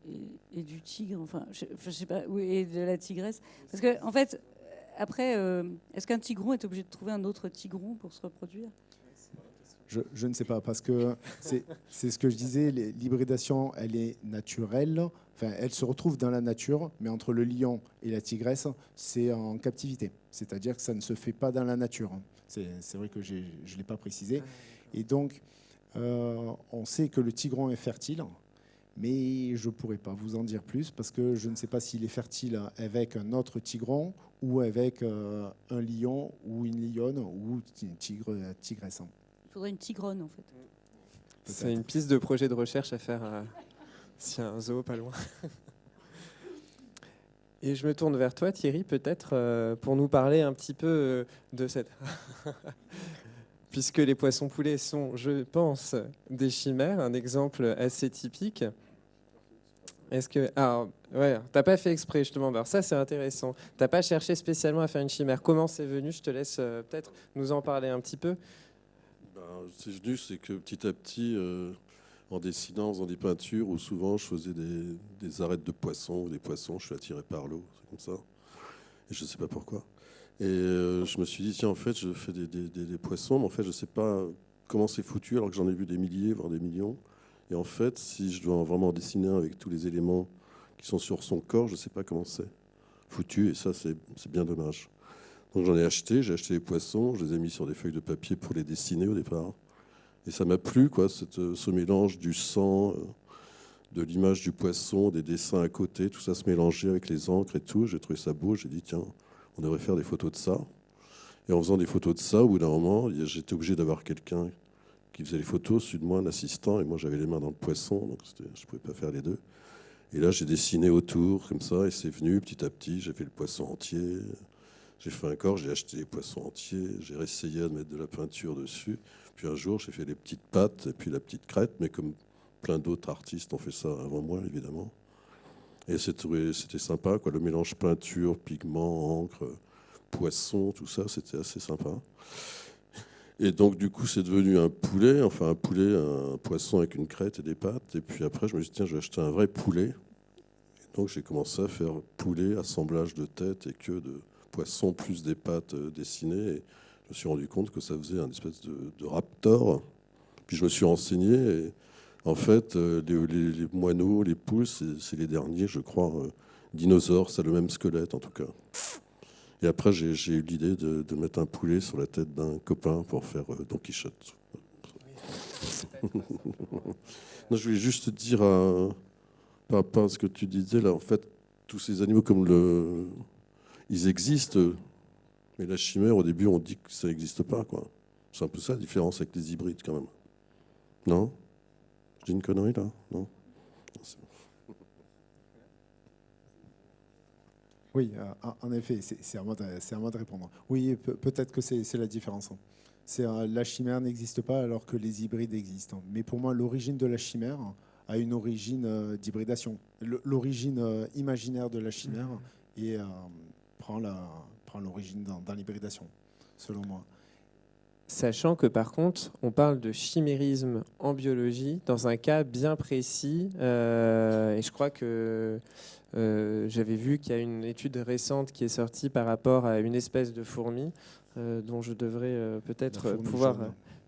du tigre, je sais pas, et de la tigresse? Parce que, en fait, après, est-ce qu'un tigron est obligé de trouver un autre tigron pour se reproduire? Je ne sais pas, parce que c'est ce que je disais, l'hybridation, elle est naturelle, elle se retrouve dans la nature, mais entre le lion et la tigresse, c'est en captivité. C'est-à-dire que ça ne se fait pas dans la nature. C'est vrai que je ne l'ai pas précisé. Et donc, on sait que le tigron est fertile, mais je ne pourrais pas vous en dire plus parce que je ne sais pas s'il est fertile avec un autre tigron ou avec un lion ou une lionne ou une tigresse. Il faudrait une tigronne, en fait. C'est une piste de projet de recherche à faire s'il y a un zoo pas loin. Et je me tourne vers toi, Thierry, peut-être pour nous parler un petit peu de cette... Puisque les poissons-poulets sont, je pense, des chimères, un exemple assez typique. Est-ce que... Alors, ouais, t'as pas fait exprès, justement. Alors ça, c'est intéressant. T'as pas cherché spécialement à faire une chimère. Comment c'est venu? Je te laisse peut-être nous en parler un petit peu. C'est venu, c'est que petit à petit, en dessinant, en faisant des peintures, où souvent je faisais des arêtes de poissons ou des poissons, je suis attiré par l'eau, c'est comme ça. Et je ne sais pas pourquoi. Et je me suis dit, tiens, en fait, je fais des poissons, mais en fait, je ne sais pas comment c'est foutu, alors que j'en ai vu des milliers, voire des millions. Et en fait, si je dois vraiment dessiner un avec tous les éléments qui sont sur son corps, je ne sais pas comment c'est foutu, et ça, c'est bien dommage. Donc j'ai acheté les poissons, je les ai mis sur des feuilles de papier pour les dessiner au départ. Et ça m'a plu, quoi, ce mélange du sang, de l'image du poisson, des dessins à côté, tout ça se mélangeait avec les encres et tout. J'ai trouvé ça beau, j'ai dit, tiens, on devrait faire des photos de ça. Et en faisant des photos de ça, au bout d'un moment, j'étais obligé d'avoir quelqu'un qui faisait les photos, celui de moi, un assistant, et moi j'avais les mains dans le poisson, donc je ne pouvais pas faire les deux. Et là, j'ai dessiné autour, comme ça, et c'est venu petit à petit. J'ai fait le poisson entier. J'ai fait un corps, j'ai acheté les poissons entiers. J'ai essayé de mettre de la peinture dessus. Puis un jour, j'ai fait les petites pattes et puis la petite crête. Mais comme plein d'autres artistes ont fait ça avant moi, évidemment. Et c'était sympa, quoi. Le mélange peinture, pigment, encre, poisson, tout ça, c'était assez sympa. Et donc, du coup, c'est devenu un poulet, un poisson avec une crête et des pattes. Et puis après, je me suis dit, tiens, je vais acheter un vrai poulet. Et donc, j'ai commencé à faire poulet, assemblage de tête et queue de poisson, plus des pattes dessinées. Et je me suis rendu compte que ça faisait un espèce de raptor. Puis je me suis renseigné. Et en fait, les moineaux, les poules, c'est les derniers, je crois, dinosaures. Ça a le même squelette, en tout cas. Et après, j'ai eu l'idée de mettre un poulet sur la tête d'un copain pour faire Don Quichotte. Non, je voulais juste dire, par rapport à ce que tu disais, là, en fait, tous ces animaux ils existent, mais la chimère, au début, on dit que ça n'existe pas, quoi. C'est un peu ça la différence avec les hybrides, quand même. Non? Je dis une connerie, là? Non? Oui, en effet, c'est à moi de répondre. Oui, peut-être que c'est la différence. La chimère n'existe pas alors que les hybrides existent. Mais pour moi, l'origine de la chimère a une origine d'hybridation. L'origine imaginaire de la chimère prend l'origine dans l'hybridation, selon moi. Sachant que par contre, on parle de chimérisme en biologie dans un cas bien précis. Et je crois que j'avais vu qu'il y a une étude récente qui est sortie par rapport à une espèce de fourmi dont je devrais peut-être pouvoir...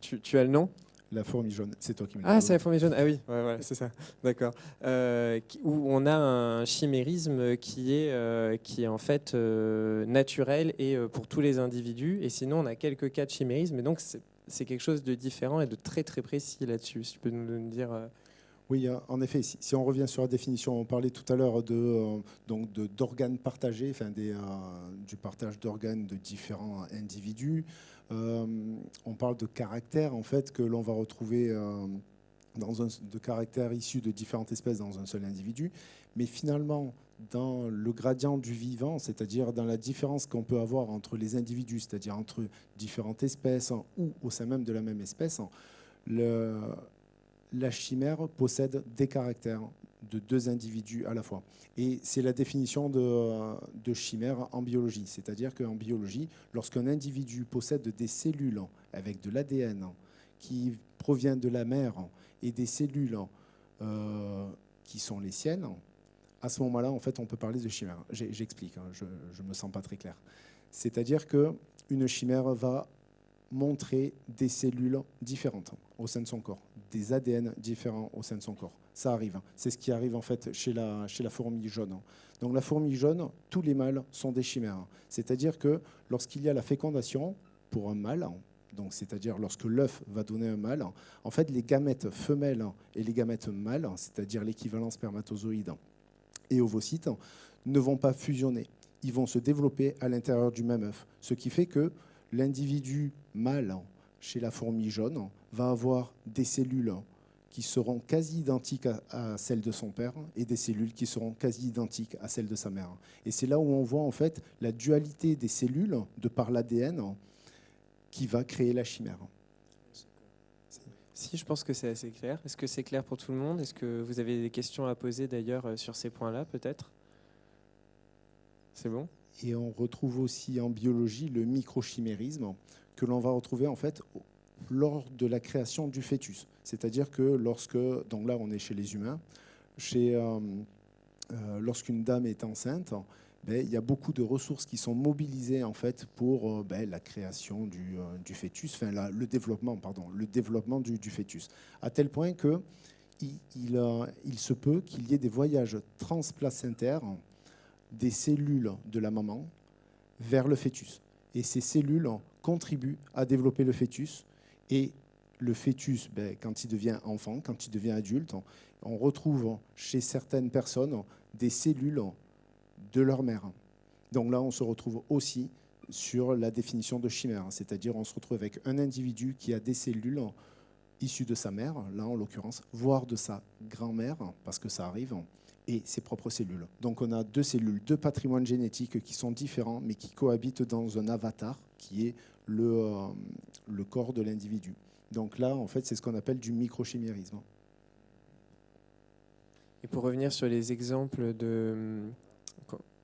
Tu as le nom ? La fourmi jaune, c'est toi qui me l'as. Ah, c'est la fourmi jaune. Ah oui, ouais, c'est ça. D'accord. Où on a un chimérisme qui est en fait naturel et pour tous les individus. Et sinon, on a quelques cas de chimérisme. Et donc, c'est quelque chose de différent et de très très précis là-dessus. Si tu peux nous dire. Oui, en effet. Si on revient sur la définition, on parlait tout à l'heure d'organes partagés, du partage d'organes de différents individus. On parle de caractères en fait que l'on va retrouver de caractères issus de différentes espèces dans un seul individu, mais finalement dans le gradient du vivant, c'est-à-dire dans la différence qu'on peut avoir entre les individus, c'est-à-dire entre différentes espèces ou au sein même de la même espèce, la chimère possède des caractères de deux individus à la fois. Et c'est la définition de chimère en biologie. C'est-à-dire qu'en biologie, lorsqu'un individu possède des cellules avec de l'ADN qui provient de la mère et des cellules qui sont les siennes, à ce moment-là, en fait, on peut parler de chimère. J'explique, je ne me sens pas très clair. C'est-à-dire qu'une chimère va montrer des cellules différentes au sein de son corps, des ADN différents au sein de son corps. Ça arrive. C'est ce qui arrive en fait chez la fourmi jaune. Donc la fourmi jaune, tous les mâles sont des chimères. C'est-à-dire que lorsqu'il y a la fécondation pour un mâle, donc c'est-à-dire lorsque l'œuf va donner un mâle, en fait les gamètes femelles et les gamètes mâles, c'est-à-dire l'équivalent spermatozoïde et ovocyte, ne vont pas fusionner. Ils vont se développer à l'intérieur du même œuf. Ce qui fait que l'individu mâle chez la fourmi jaune va avoir des cellules qui seront quasi identiques à celles de son père et des cellules qui seront quasi identiques à celles de sa mère. Et c'est là où on voit en fait la dualité des cellules de par l'ADN qui va créer la chimère. Si, je pense que c'est assez clair. Est-ce que c'est clair pour tout le monde? Est-ce que vous avez des questions à poser d'ailleurs sur ces points-là, peut-être? C'est bon? Et on retrouve aussi en biologie le microchimérisme que l'on va retrouver en fait lors de la création du fœtus. C'est-à-dire que donc là on est chez les humains, lorsqu'une dame est enceinte, il y a beaucoup de ressources qui sont mobilisées en fait pour la création du fœtus, le développement du fœtus, à tel point que il se peut qu'il y ait des voyages transplacentaires des cellules de la maman vers le fœtus. Et ces cellules contribuent à développer le fœtus. Et le fœtus, quand il devient enfant, quand il devient adulte, on retrouve chez certaines personnes des cellules de leur mère. Donc là, on se retrouve aussi sur la définition de chimère, c'est-à-dire on se retrouve avec un individu qui a des cellules issues de sa mère, là en l'occurrence, voire de sa grand-mère, parce que ça arrive, et ses propres cellules. Donc on a deux cellules, deux patrimoines génétiques qui sont différents, mais qui cohabitent dans un avatar qui est le corps de l'individu. Donc là, en fait, c'est ce qu'on appelle du microchimérisme. Et pour revenir sur les exemples de...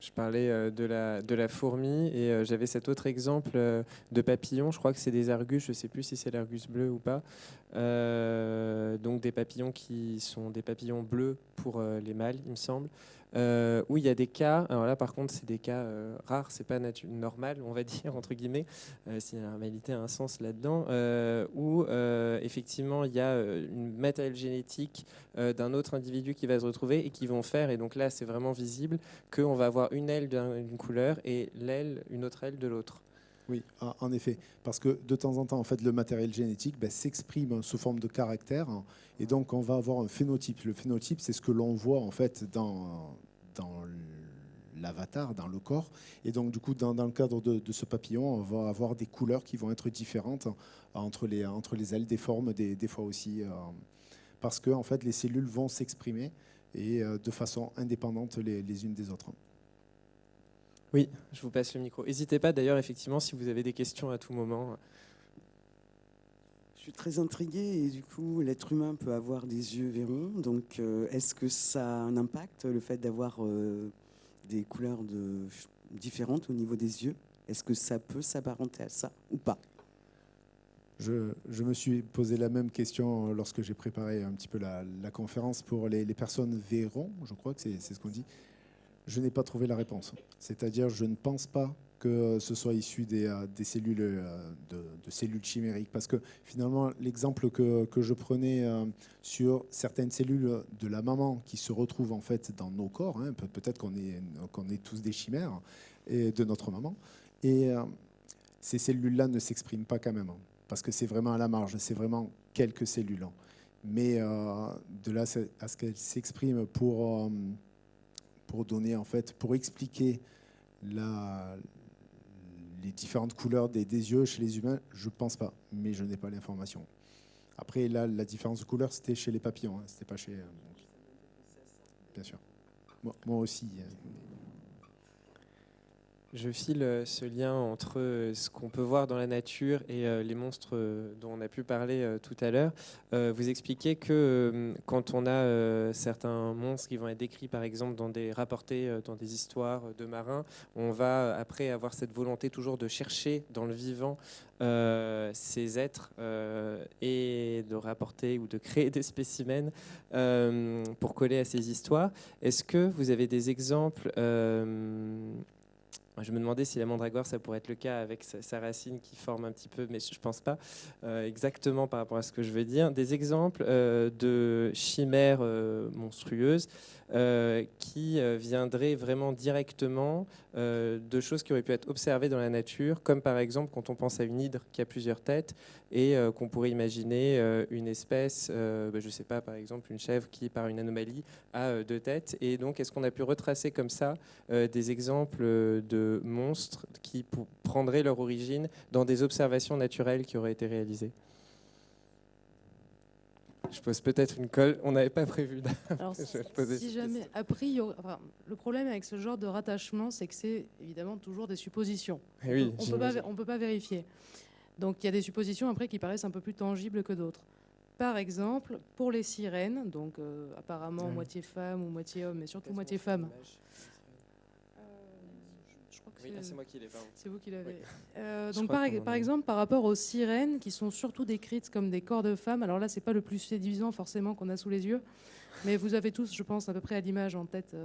Je parlais de la fourmi et j'avais cet autre exemple de papillon. Je crois que c'est des argus, je ne sais plus si c'est l'argus bleu ou pas. Donc des papillons qui sont des papillons bleus pour les mâles, il me semble. Où il y a des cas, alors là par contre c'est des cas rares, c'est pas normal on va dire entre guillemets, si la normalité a un sens là-dedans, où effectivement il y a une matériel génétique d'un autre individu qui va se retrouver et qui vont faire, et donc là c'est vraiment visible qu'on va avoir une aile d'une couleur et une autre aile de l'autre. Oui, en effet, parce que de temps en temps, en fait, le matériel génétique s'exprime sous forme de caractères, et donc on va avoir un phénotype. Le phénotype, c'est ce que l'on voit en fait dans l'avatar, dans le corps, et donc du coup, dans le cadre de ce papillon, on va avoir des couleurs qui vont être différentes entre les ailes, des formes, des fois aussi, parce que en fait, les cellules vont s'exprimer et de façon indépendante les unes des autres. Oui, je vous passe le micro. N'hésitez pas d'ailleurs, effectivement, si vous avez des questions à tout moment. Je suis très intriguée et du coup, l'être humain peut avoir des yeux verrons. Donc, est-ce que ça a un impact, le fait d'avoir des couleurs différentes au niveau des yeux? Est-ce que ça peut s'apparenter à ça ou pas? Je me suis posé la même question lorsque j'ai préparé un petit peu la conférence pour les personnes verrons, je crois que c'est ce qu'on dit. Je n'ai pas trouvé la réponse. C'est-à-dire, je ne pense pas que ce soit issu des cellules, de cellules chimériques. Parce que finalement, l'exemple que je prenais sur certaines cellules de la maman qui se retrouvent en fait dans nos corps, hein, peut-être qu'on est tous des chimères et de notre maman, et ces cellules-là ne s'expriment pas quand même, parce que c'est vraiment à la marge, c'est vraiment quelques cellules. Mais de là à ce qu'elles s'expriment pour donner, en fait, pour expliquer les différentes couleurs des yeux chez les humains, je ne pense pas, mais je n'ai pas l'information. Après, là, la différence de couleur, c'était chez les papillons, hein, c'était pas chez... bien sûr. Moi aussi. Je file ce lien entre ce qu'on peut voir dans la nature et les monstres dont on a pu parler tout à l'heure. Vous expliquez que quand on a certains monstres qui vont être décrits, par exemple, rapportés dans des histoires de marins, on va après avoir cette volonté toujours de chercher dans le vivant ces êtres et de rapporter ou de créer des spécimens pour coller à ces histoires. Est-ce que vous avez des exemples je me demandais si la mandragore, ça pourrait être le cas avec sa racine qui forme un petit peu, mais je ne pense pas exactement par rapport à ce que je veux dire. Des exemples de chimères monstrueuses qui viendraient vraiment directement de choses qui auraient pu être observées dans la nature, comme par exemple quand on pense à une hydre qui a plusieurs têtes et qu'on pourrait imaginer une espèce, je ne sais pas, par exemple une chèvre qui, par une anomalie, a deux têtes. Et donc, est-ce qu'on a pu retracer comme ça des exemples de monstres qui prendraient leur origine dans des observations naturelles qui auraient été réalisées? Je pose peut-être une colle, on n'avait pas prévu. Alors, si jamais, a priori, enfin, le problème avec ce genre de rattachement, c'est que c'est évidemment toujours des suppositions. Oui, on ne peut pas vérifier. Donc il y a des suppositions après qui paraissent un peu plus tangibles que d'autres. Par exemple, pour les sirènes, donc apparemment moitié femme ou moitié homme, mais surtout moitié femme. Oui, c'est moi qui l'ai, pardon. C'est vous qui l'avez. Donc par exemple, par rapport aux sirènes, qui sont surtout décrites comme des corps de femmes, alors là, c'est pas le plus séduisant forcément qu'on a sous les yeux, mais vous avez tous, je pense, à peu près à l'image en tête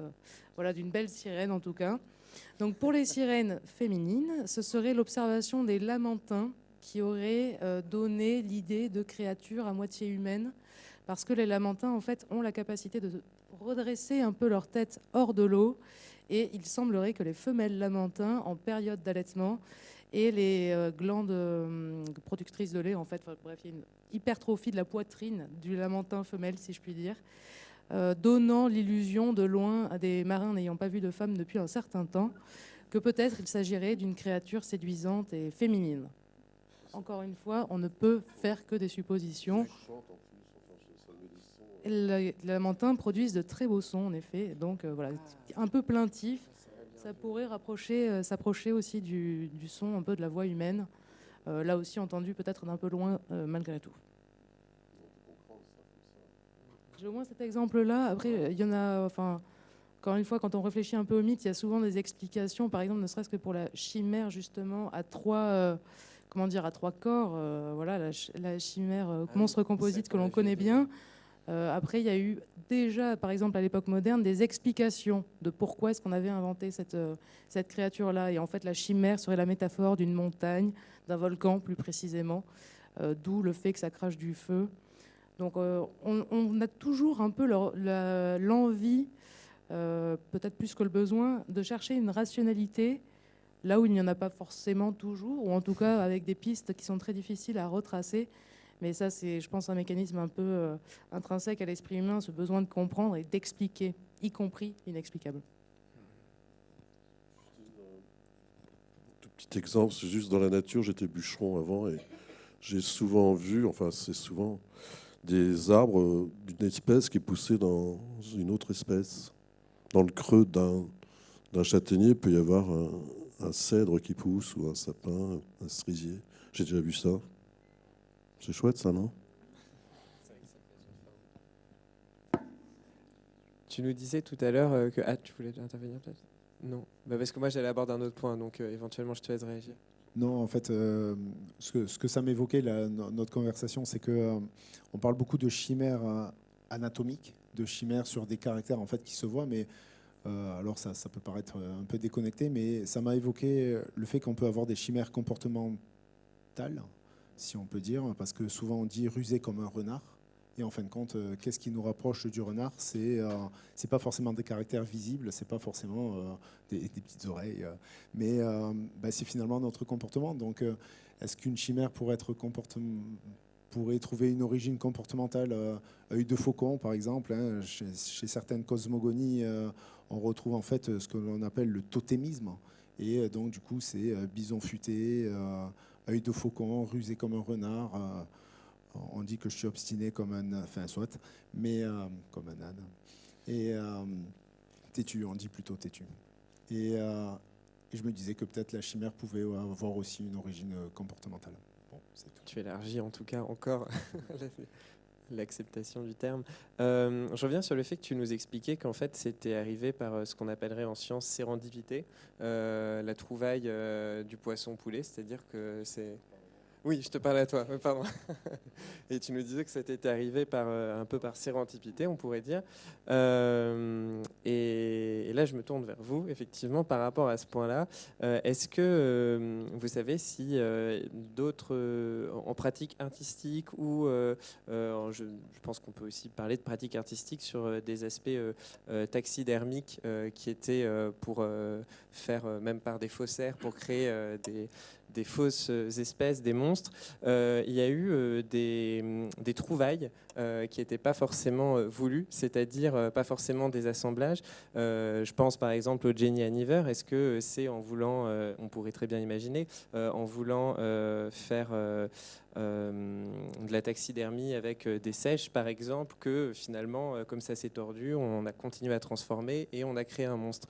voilà, d'une belle sirène en tout cas. Donc pour les sirènes féminines, ce serait l'observation des lamantins qui aurait donné l'idée de créatures à moitié humaines, parce que les lamantins, en fait, ont la capacité de redresser un peu leur tête hors de l'eau. Et il semblerait que les femelles lamantins, en période d'allaitement, et les glandes productrices de lait, en fait, bref, il y a une hypertrophie de la poitrine du lamentin femelle, si je puis dire, donnant l'illusion de loin à des marins n'ayant pas vu de femmes depuis un certain temps, que peut-être il s'agirait d'une créature séduisante et féminine. Encore une fois, on ne peut faire que des suppositions. les lamentins produisent de très beaux sons, en effet. Donc voilà, un peu plaintif. Ça pourrait s'approcher aussi du son, un peu de la voix humaine. Là aussi, entendu peut-être d'un peu loin, malgré tout. J'ai au moins cet exemple-là. Après, il y en a... Enfin, encore une fois, quand on réfléchit un peu au mythe, il y a souvent des explications. Par exemple, ne serait-ce que pour la chimère, justement, à trois corps. Voilà, la chimère monstre composite que l'on connaît bien. Après, il y a eu déjà, par exemple, à l'époque moderne, des explications de pourquoi est-ce qu'on avait inventé cette créature-là. Et en fait, la chimère serait la métaphore d'une montagne, d'un volcan plus précisément, d'où le fait que ça crache du feu. Donc on a toujours un peu l'envie, peut-être plus que le besoin, de chercher une rationalité là où il n'y en a pas forcément toujours, ou en tout cas avec des pistes qui sont très difficiles à retracer. Mais ça, c'est, je pense, un mécanisme un peu intrinsèque à l'esprit humain, ce besoin de comprendre et d'expliquer, y compris l'inexplicable. Tout petit exemple, c'est juste dans la nature, j'étais bûcheron avant et j'ai souvent vu, enfin c'est souvent, des arbres d'une espèce qui poussaient dans une autre espèce. Dans le creux d'un châtaignier, il peut y avoir un cèdre qui pousse, ou un sapin, un cerisier. J'ai déjà vu ça. C'est chouette ça, non? Tu nous disais tout à l'heure que... Ah, tu voulais intervenir peut-être? Non. Bah parce que moi, j'allais aborder un autre point, donc éventuellement, je te laisse réagir. Non, en fait, ce que ça m'évoquait, notre conversation, c'est que on parle beaucoup de chimères anatomiques, de chimères sur des caractères en fait qui se voient, mais alors ça peut paraître un peu déconnecté, mais ça m'a évoqué le fait qu'on peut avoir des chimères comportementales, si on peut dire, parce que souvent on dit rusé comme un renard. Et en fin de compte, qu'est-ce qui nous rapproche du renard? C'est pas forcément des caractères visibles, c'est pas forcément des petites oreilles, mais c'est finalement notre comportement. Donc, est-ce qu'une chimère pourrait trouver une origine comportementale? Œil de faucon, par exemple, hein, chez certaines cosmogonies, on retrouve en fait ce que l'on appelle le totémisme. Et donc, du coup, c'est bison futé, œil de faucon, rusé comme un renard. On dit que je suis obstiné comme un âne, enfin soit, mais comme un âne. Et têtu, on dit plutôt têtu. Et je me disais que peut-être la chimère pouvait avoir aussi une origine comportementale. Bon, c'est tout. Tu élargis en tout cas encore l'acceptation du terme. Je reviens sur le fait que tu nous expliquais qu'en fait c'était arrivé par ce qu'on appellerait en science sérendipité, la trouvaille du poisson poulet, c'est-à-dire que c'est... Oui, je te parlais à toi, pardon. Et tu nous disais que ça t'était arrivé un peu par sérendipité, on pourrait dire. Et là, je me tourne vers vous, effectivement, par rapport à ce point-là. Est-ce que vous savez si d'autres, en pratique artistique ou, je pense qu'on peut aussi parler de pratique artistique sur des aspects taxidermiques qui étaient pour faire, même par des faussaires, pour créer des fausses espèces, des monstres, il y a eu des trouvailles qui n'étaient pas forcément voulues, c'est-à-dire pas forcément des assemblages. Je pense par exemple au Jenny Aniver. Est-ce que c'est en voulant, on pourrait très bien imaginer, en voulant faire de la taxidermie avec des seiches par exemple, que finalement, comme ça s'est tordu, on a continué à transformer et on a créé un monstre?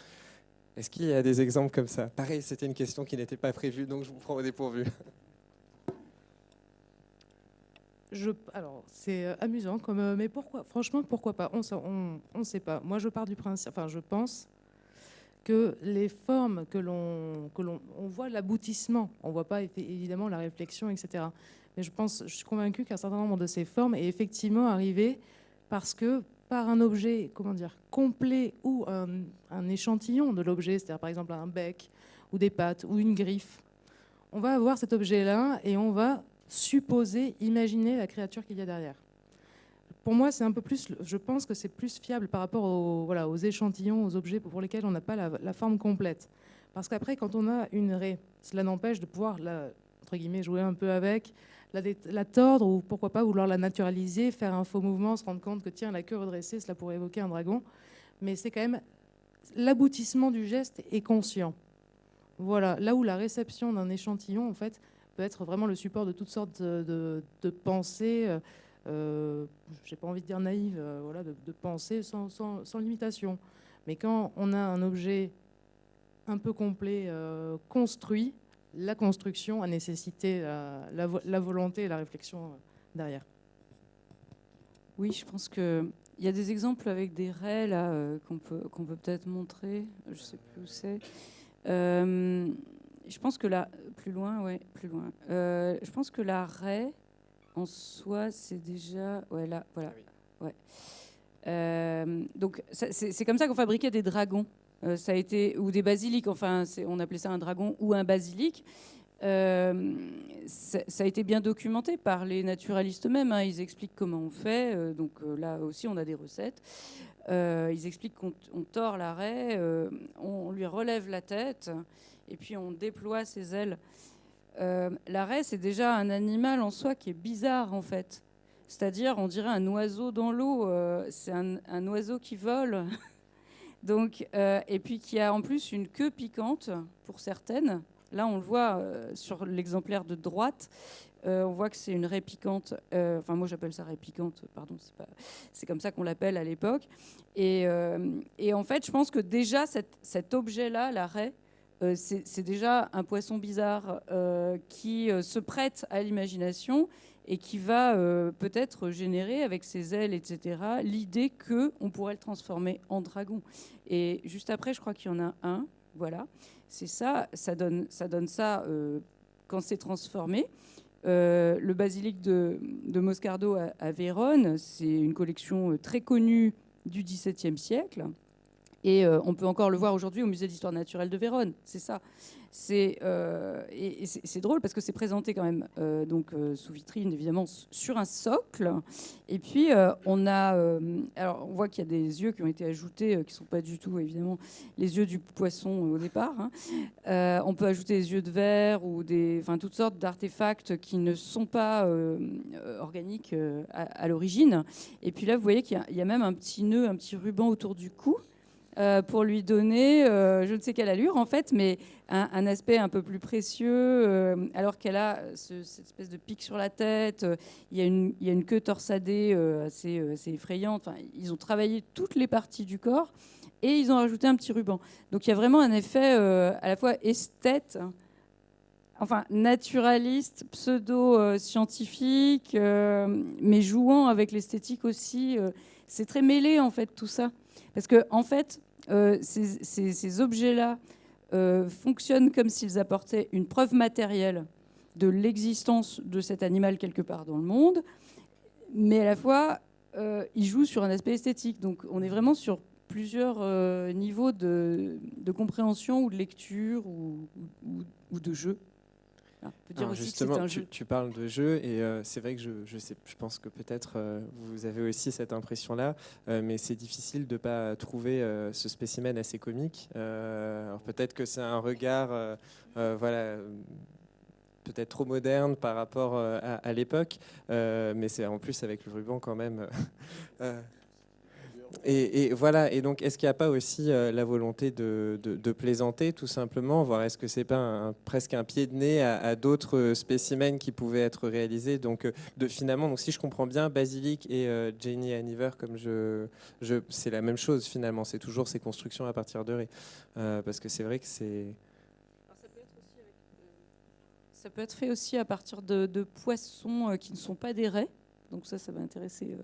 Est-ce qu'il y a des exemples comme ça? Pareil, c'était une question qui n'était pas prévue, donc je vous prends au dépourvu. Alors, c'est amusant, mais pourquoi? Franchement, pourquoi pas? On ne sait pas. Moi, je pars du principe, enfin, je pense que les formes on voit l'aboutissement, on ne voit pas évidemment la réflexion, etc. Mais je suis convaincue qu'un certain nombre de ces formes est effectivement arrivé parce que par un objet, complet ou un échantillon de l'objet, c'est-à-dire par exemple un bec ou des pattes ou une griffe, on va avoir cet objet-là et on va supposer, imaginer la créature qu'il y a derrière. Pour moi, c'est un peu plus, je pense que c'est plus fiable par rapport aux échantillons, aux objets pour lesquels on n'a pas la forme complète. Parce qu'après, quand on a une raie, cela n'empêche de pouvoir, entre guillemets, jouer un peu avec, la tordre ou pourquoi pas vouloir la naturaliser, faire un faux mouvement, se rendre compte que tiens, la queue redressée, cela pourrait évoquer un dragon. Mais c'est quand même l'aboutissement du geste est conscient. Voilà, là où la réception d'un échantillon, en fait, peut être vraiment le support de toutes sortes de pensées, j'ai pas envie de dire naïve, voilà, de penser sans limitation. Mais quand on a un objet un peu complet construit, la construction a nécessité la volonté et la réflexion derrière. Oui, je pense qu'il y a des exemples avec des raies là, qu'on peut peut-être montrer. Je ne sais plus où c'est. Je pense que là, plus loin, ouais, plus loin. Je pense que la raie, en soi, c'est déjà... Ouais, là, voilà. Ouais. Donc, c'est comme ça qu'on fabriquait des dragons. Ça a été, ou des basiliques, enfin, on appelait ça un dragon ou un basilic. Ça a été bien documenté par les naturalistes eux-mêmes. Hein. Ils expliquent comment on fait. Donc là aussi, on a des recettes. Ils expliquent qu'on tord la raie, on lui relève la tête et puis on déploie ses ailes. La raie, c'est déjà un animal en soi qui est bizarre, en fait. C'est-à-dire, on dirait un oiseau dans l'eau. C'est un oiseau qui vole. Donc, et puis qui a en plus une queue piquante pour certaines. Là, on le voit sur l'exemplaire de droite. On voit que c'est une raie piquante. Enfin, moi, j'appelle ça raie piquante. Pardon, c'est comme ça qu'on l'appelle à l'époque. Et en fait, je pense que déjà, cet objet-là, la raie, c'est déjà un poisson bizarre qui se prête à l'imagination et qui va peut-être générer avec ses ailes, etc., l'idée qu'on pourrait le transformer en dragon. Et juste après, je crois qu'il y en a un. Voilà. C'est ça donne ça quand c'est transformé. Le basilic de Moscardo à Vérone, c'est une collection très connue du XVIIe siècle. Et on peut encore le voir aujourd'hui au Musée d'histoire naturelle de Vérone. C'est ça. C'est drôle parce que c'est présenté quand même sous vitrine, évidemment, sur un socle. Et puis, alors, on voit qu'il y a des yeux qui ont été ajoutés, qui ne sont pas du tout, évidemment, les yeux du poisson au départ. Hein. On peut ajouter des yeux de verre ou toutes sortes d'artefacts qui ne sont pas organiques à l'origine. Et puis là, vous voyez qu'il y a même un petit nœud, un petit ruban autour du cou. Pour lui donner je ne sais quelle allure en fait, mais un aspect un peu plus précieux, alors qu'elle a cette espèce de pic sur la tête. Il y a une queue torsadée assez effrayante. Enfin, ils ont travaillé toutes les parties du corps et ils ont rajouté un petit ruban. Donc il y a vraiment un effet à la fois esthète, enfin naturaliste, pseudo-scientifique, mais jouant avec l'esthétique aussi. C'est très mêlé en fait tout ça. Parce que en fait, ces objets-là fonctionnent comme s'ils apportaient une preuve matérielle de l'existence de cet animal quelque part dans le monde, mais à la fois, ils jouent sur un aspect esthétique. Donc on est vraiment sur plusieurs niveaux de compréhension ou de lecture ou de jeu. On peut dire aussi justement, que c'est un jeu. Tu parles de jeu et c'est vrai que je pense que peut-être vous avez aussi cette impression-là, mais c'est difficile de ne pas trouver ce spécimen assez comique. Alors peut-être que c'est un regard, voilà, peut-être trop moderne par rapport à l'époque, mais c'est en plus avec le ruban quand même. Et voilà. Et donc, est-ce qu'il n'y a pas aussi la volonté de plaisanter, tout simplement, voire est-ce que c'est pas presque un pied de nez à d'autres spécimens qui pouvaient être réalisés, donc finalement, donc si je comprends bien, Basilic et Jenny Aniver, comme c'est la même chose finalement, c'est toujours ces constructions à partir de raies, parce que c'est vrai que c'est. Ça peut être fait aussi à partir de poissons qui ne sont pas des raies. Donc ça va intéresser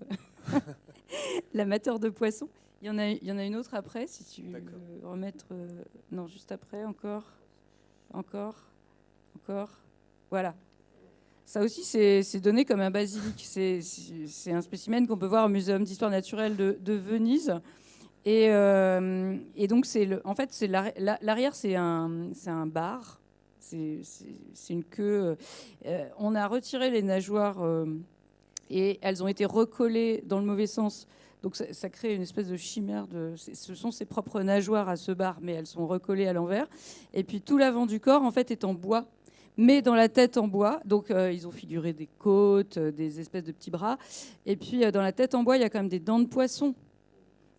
l'amateur de poissons. Il y en a une autre après, si tu veux remettre... non, juste après, encore. Voilà. Ça aussi, c'est donné comme un basilic. C'est un spécimen qu'on peut voir au Muséum d'histoire naturelle de Venise. Et donc, en fait, l'arrière, c'est un bar. C'est une queue. On a retiré les nageoires... et elles ont été recollées dans le mauvais sens. Donc ça crée une espèce de chimère. Ce sont ses propres nageoires à ce bar, mais elles sont recollées à l'envers. Et puis tout l'avant du corps, en fait, est en bois, mais dans la tête en bois. Donc ils ont figuré des côtes, des espèces de petits bras. Et puis dans la tête en bois, il y a quand même des dents de poisson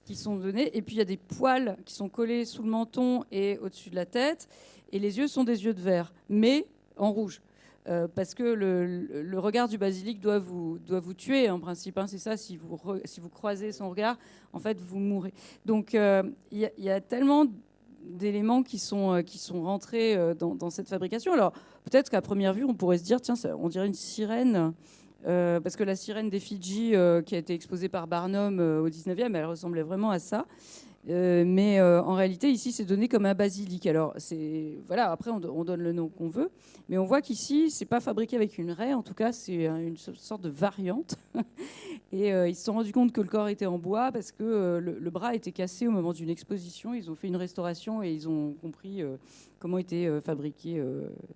qui sont données. Et puis il y a des poils qui sont collés sous le menton et au-dessus de la tête. Et les yeux sont des yeux de verre, mais en rouge. parce que le regard du basilic doit vous tuer en principe. Hein, c'est ça, si vous croisez son regard, en fait, vous mourrez. Donc, il y a tellement d'éléments qui sont rentrés dans cette fabrication. Alors, peut-être qu'à première vue, on pourrait se dire, tiens, on dirait une sirène. Parce que la sirène des Fidji, qui a été exposée par Barnum au 19e, elle ressemblait vraiment à ça. Mais en réalité, ici, c'est donné comme un basilic. Alors, voilà, après, on donne le nom qu'on veut. Mais on voit qu'ici, c'est pas fabriqué avec une raie. En tout cas, c'est une sorte de variante. Et ils se sont rendus compte que le corps était en bois parce que le bras était cassé au moment d'une exposition. Ils ont fait une restauration et ils ont compris comment était fabriqué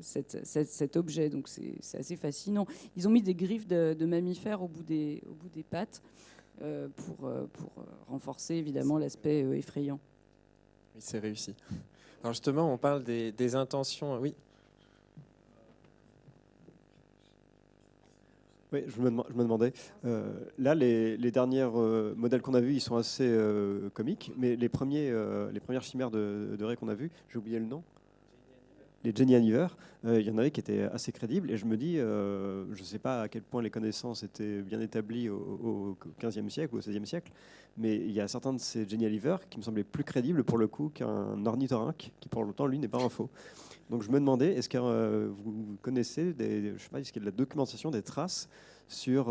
cet objet. Donc, c'est assez fascinant. Ils ont mis des griffes de mammifères au bout des pattes. Pour renforcer évidemment l'aspect effrayant. Oui, c'est réussi. Alors justement, on parle des intentions. Oui. Oui, je me demandais. Là, les dernières modèles qu'on a vus, ils sont assez comiques, mais les premières chimères de Ray qu'on a vues, j'ai oublié le nom. Les Jenny Aniver, il y en avait qui étaient assez crédibles. Et je me dis, je ne sais pas à quel point les connaissances étaient bien établies au XVe siècle ou au XVIe siècle, mais il y a certains de ces Jenny Aniver qui me semblaient plus crédibles pour le coup qu'un ornithorynque, qui pour longtemps, lui, n'est pas un faux. Donc je me demandais, est-ce que vous connaissez, je sais pas, est-ce qu'il y a de la documentation, des traces sur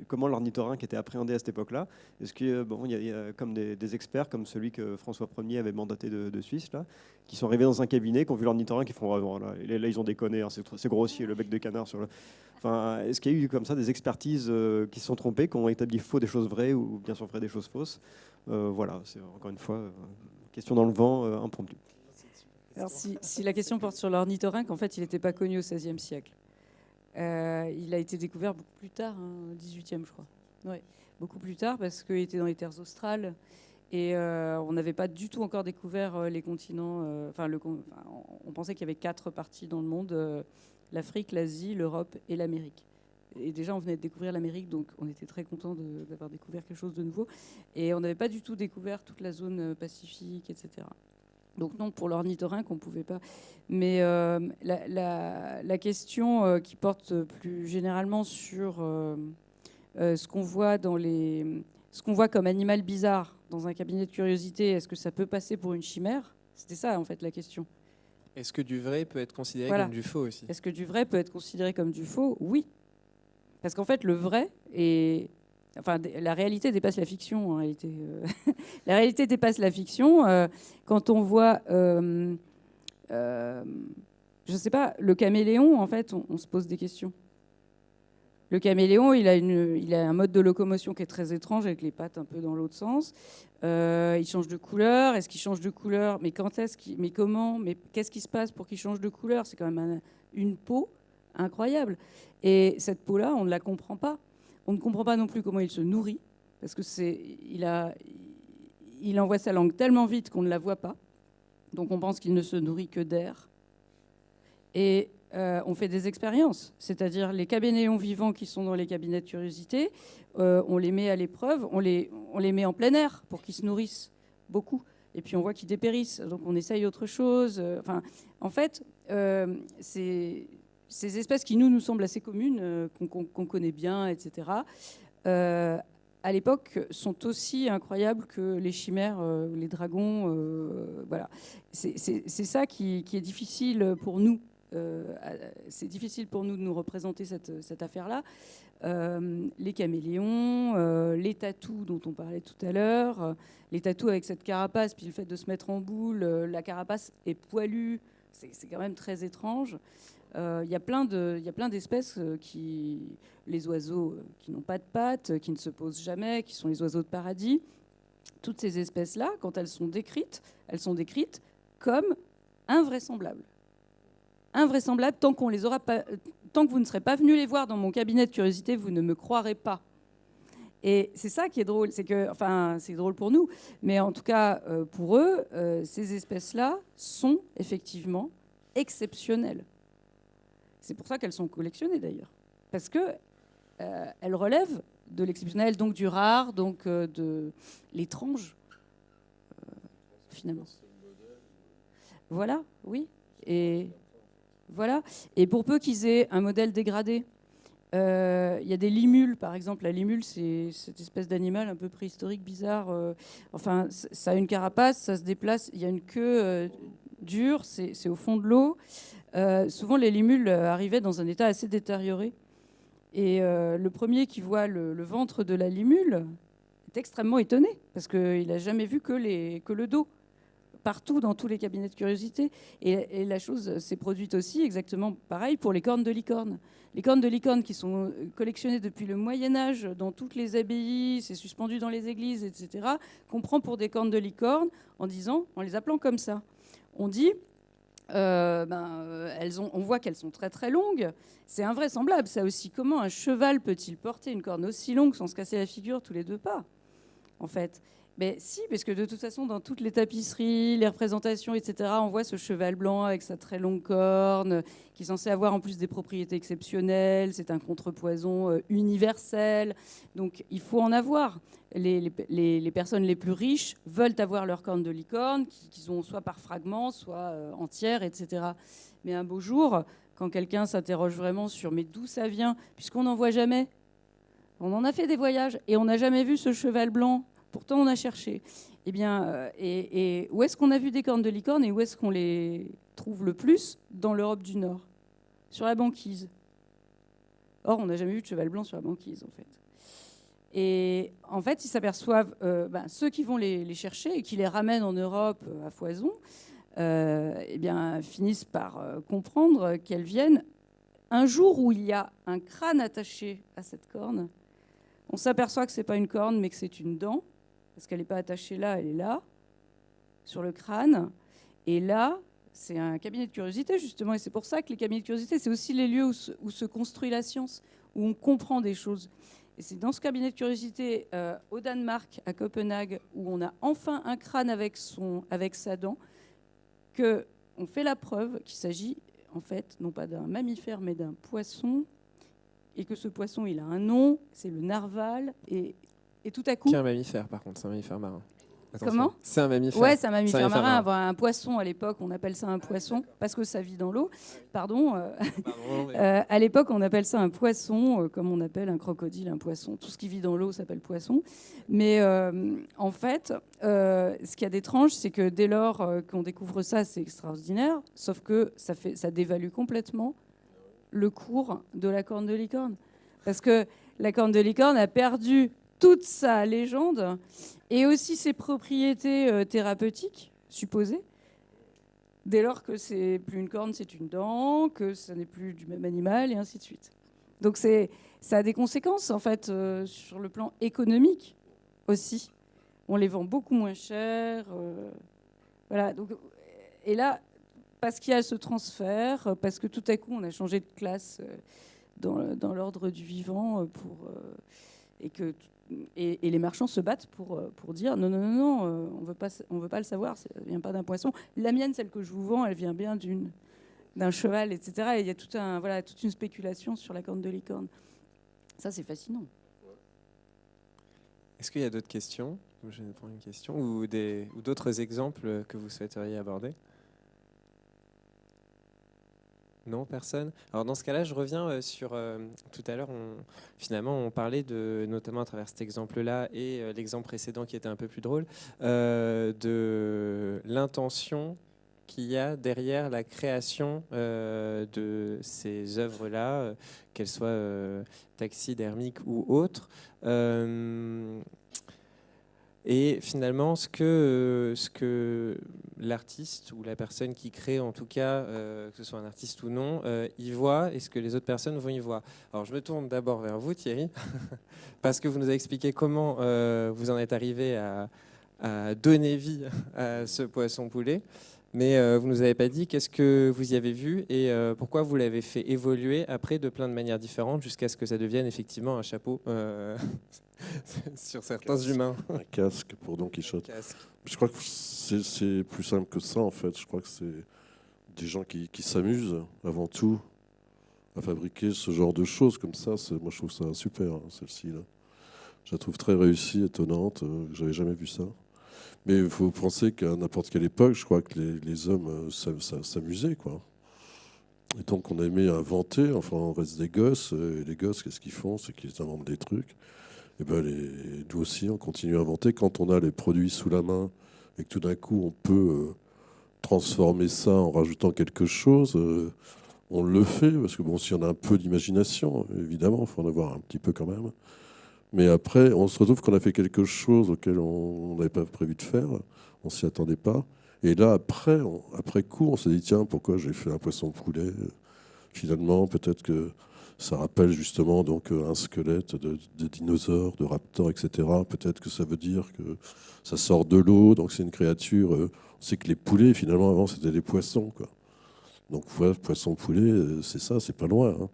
comment l'ornithorynque était appréhendé à cette époque-là. Est-ce qu'il y a comme des experts, comme celui que François Ier avait mandaté de Suisse, là, qui sont arrivés dans un cabinet, qui ont vu l'ornithorynque, qui font là, ils ont déconné, hein, c'est grossier, le bec de canard. Enfin, est-ce qu'il y a eu comme ça des expertises qui se sont trompées, qui ont établi faux des choses vraies ou bien sûr vraies des choses fausses? Voilà, c'est encore une fois question dans le vent, impromptue. Alors, si la question porte sur l'ornithorynque, en fait, il n'était pas connu au XVIe siècle. Il a été découvert beaucoup plus tard, au XVIIIe, je crois. Ouais, beaucoup plus tard, parce qu'il était dans les terres australes. Et on n'avait pas du tout encore découvert les continents. On pensait qu'il y avait 4 parties dans le monde, l'Afrique, l'Asie, l'Europe et l'Amérique. Et déjà, on venait de découvrir l'Amérique, donc on était très contents d'avoir découvert quelque chose de nouveau. Et on n'avait pas du tout découvert toute la zone pacifique, etc. Donc non, pour l'ornithorynque, on ne pouvait pas. Mais la question qui porte plus généralement sur ce qu'on voit ce qu'on voit comme animal bizarre dans un cabinet de curiosité, est-ce que ça peut passer pour une chimère? C'était ça, en fait, la question. Est-ce que du vrai peut être considéré comme du faux aussi? Est-ce que du vrai peut être considéré comme du faux? Oui. Parce qu'en fait, le vrai est... Enfin, la réalité dépasse la fiction, en réalité. La réalité dépasse la fiction. Quand on voit, je ne sais pas, le caméléon, en fait, on se pose des questions. Le caméléon, il a un mode de locomotion qui est très étrange, avec les pattes un peu dans l'autre sens. Il change de couleur. Est-ce qu'il change de couleur? Mais quand est-ce qu'il... Mais comment? Mais qu'est-ce qui se passe pour qu'il change de couleur? C'est quand même une peau incroyable. Et cette peau-là, on ne la comprend pas. On ne comprend pas non plus comment il se nourrit, parce que il envoie sa langue tellement vite qu'on ne la voit pas. Donc on pense qu'il ne se nourrit que d'air. Et on fait des expériences, c'est-à-dire les caméléons vivants qui sont dans les cabinets de curiosité, on les met à l'épreuve, on les met en plein air pour qu'ils se nourrissent beaucoup. Et puis on voit qu'ils dépérissent, donc on essaye autre chose. En fait, ces espèces qui nous semblent assez communes, qu'on connaît bien, etc., à l'époque, sont aussi incroyables que les chimères, les dragons. Voilà. C'est ça qui est difficile pour nous. C'est difficile pour nous de nous représenter cette affaire-là. Les caméléons, les tatous dont on parlait tout à l'heure, les tatous avec cette carapace, puis le fait de se mettre en boule, la carapace est poilue, c'est quand même très étrange. Il y a plein d'espèces les oiseaux qui n'ont pas de pattes, qui ne se posent jamais, qui sont les oiseaux de paradis. Toutes ces espèces-là, quand elles sont décrites comme invraisemblables. Invraisemblables tant qu'on les aura pas, tant que vous ne serez pas venu les voir dans mon cabinet de curiosité, vous ne me croirez pas. Et c'est ça qui est drôle, c'est drôle pour nous, mais en tout cas pour eux, ces espèces-là sont effectivement exceptionnelles. C'est pour ça qu'elles sont collectionnées d'ailleurs, parce que elles relèvent de l'exceptionnel, donc du rare, donc de l'étrange, finalement. Voilà, oui. Et Voilà. Et pour peu qu'ils aient un modèle dégradé, il y a des limules, par exemple. La limule, c'est cette espèce d'animal un peu préhistorique, bizarre. Enfin, ça a une carapace, ça se déplace. Il y a une queue dure, c'est au fond de l'eau. Souvent, les limules arrivaient dans un état assez détérioré. Et le premier qui voit le ventre de la limule est extrêmement étonné, parce qu'il n'a jamais vu que le dos, partout dans tous les cabinets de curiosité. Et la chose s'est produite aussi exactement pareil pour les cornes de licorne. Les cornes de licorne qui sont collectionnées depuis le Moyen-Âge dans toutes les abbayes, c'est suspendu dans les églises, etc., qu'on prend pour des cornes de licorne en les appelant comme ça. On dit, on voit qu'elles sont très très longues. C'est invraisemblable, ça aussi. Comment un cheval peut-il porter une corne aussi longue sans se casser la figure tous les 2 pas, en fait? Mais si, parce que de toute façon, dans toutes les tapisseries, les représentations, etc., on voit ce cheval blanc avec sa très longue corne, qui est censé avoir en plus des propriétés exceptionnelles. C'est un contrepoison universel. Donc, il faut en avoir. Les personnes les plus riches veulent avoir leur corne de licorne, qu'ils ont soit par fragments, soit entières, etc. Mais un beau jour, quand quelqu'un s'interroge vraiment sur « mais d'où ça vient ?» Puisqu'on n'en voit jamais. On en a fait des voyages et on n'a jamais vu ce cheval blanc. Pourtant, on a cherché. Eh bien, et où est-ce qu'on a vu des cornes de licorne et où est-ce qu'on les trouve le plus? Dans l'Europe du Nord, sur la banquise. Or, on n'a jamais vu de cheval blanc sur la banquise, en fait. Et en fait, ils s'aperçoivent, ceux qui vont les chercher et qui les ramènent en Europe à foison, eh bien, finissent par comprendre qu'elles viennent un jour où il y a un crâne attaché à cette corne. On s'aperçoit que ce n'est pas une corne, mais que c'est une dent. Parce qu'elle n'est pas attachée là, elle est là, sur le crâne. Et là, c'est un cabinet de curiosité, justement. Et c'est pour ça que les cabinets de curiosité, c'est aussi les lieux où se construit la science, où on comprend des choses. Et c'est dans ce cabinet de curiosité, au Danemark, à Copenhague, où on a enfin un crâne avec sa dent, qu'on fait la preuve qu'il s'agit, en fait, non pas d'un mammifère, mais d'un poisson. Et que ce poisson, il a un nom, c'est le narval. Et tout à coup... Qui est un mammifère, par contre, c'est un mammifère marin. Attention. Comment ? C'est un mammifère. Ouais, c'est un mammifère marin. Un poisson, à l'époque, on appelle ça un poisson, parce que ça vit dans l'eau. Pardon. À l'époque, on appelle ça un poisson, comme on appelle un crocodile, un poisson. Tout ce qui vit dans l'eau s'appelle poisson. Mais en fait, ce qu'il y a d'étrange, c'est que dès lors qu'on découvre ça, c'est extraordinaire, sauf que ça dévalue complètement le cours de la corne de licorne. Parce que la corne de licorne a perdu toute sa légende et aussi ses propriétés thérapeutiques supposées, dès lors que c'est plus une corne, c'est une dent, que ça n'est plus du même animal, et ainsi de suite. Donc ça a des conséquences, en fait, sur le plan économique aussi. On les vend beaucoup moins cher. Voilà. Donc, et là, parce qu'il y a ce transfert, parce que tout à coup, on a changé de classe dans l'ordre du vivant, et les marchands se battent pour dire non, on veut pas le savoir, ça vient pas d'un poisson. La mienne, celle que je vous vends, elle vient bien d'un cheval, etc. Et il y a toute une spéculation sur la corne de licorne. Ça, c'est fascinant. Est-ce qu'il y a d'autres questions ? Je vais prendre une question ou d'autres exemples que vous souhaiteriez aborder ? Non, personne. Alors dans ce cas-là, je reviens sur tout à l'heure. Finalement, on parlait notamment à travers cet exemple-là et l'exemple précédent qui était un peu plus drôle, de l'intention qu'il y a derrière la création de ces œuvres-là, qu'elles soient taxidermiques ou autres. Et finalement, ce que l'artiste ou la personne qui crée, en tout cas, que ce soit un artiste ou non, y voit et ce que les autres personnes vont y voir. Alors, je me tourne d'abord vers vous, Thierry, parce que vous nous avez expliqué comment vous en êtes arrivé à donner vie à ce poisson-poulet. Mais vous ne nous avez pas dit qu'est-ce que vous y avez vu et pourquoi vous l'avez fait évoluer après de plein de manières différentes jusqu'à ce que ça devienne effectivement un chapeau sur certains humains. Un casque pour Don Quichotte. Je crois que c'est plus simple que ça en fait. Je crois que c'est des gens qui s'amusent avant tout à fabriquer ce genre de choses comme ça. Moi je trouve ça super, hein, celle-ci là. Je la trouve très réussie, étonnante. J'avais jamais vu ça. Mais il faut penser qu'à n'importe quelle époque, je crois que les hommes s'amusaient, quoi. Et donc on a aimé inventer, enfin on reste des gosses, et les gosses qu'est-ce qu'ils font? C'est qu'ils inventent des trucs. Et ben nous aussi on continue à inventer quand on a les produits sous la main et que tout d'un coup on peut transformer ça en rajoutant quelque chose, on le fait, parce que bon, si on a un peu d'imagination, évidemment, il faut en avoir un petit peu quand même. Mais après, on se retrouve qu'on a fait quelque chose auquel on n'avait pas prévu de faire, on s'y attendait pas. Et là, après coup, on s'est dit, tiens, pourquoi j'ai fait un poisson poulet? Finalement, peut-être que ça rappelle justement donc un squelette de dinosaure, de raptor, etc. Peut-être que ça veut dire que ça sort de l'eau, donc c'est une créature. On sait que les poulets, finalement, avant, c'était des poissons, quoi. Donc, ouais, poisson-poulet, c'est ça, c'est pas loin, hein.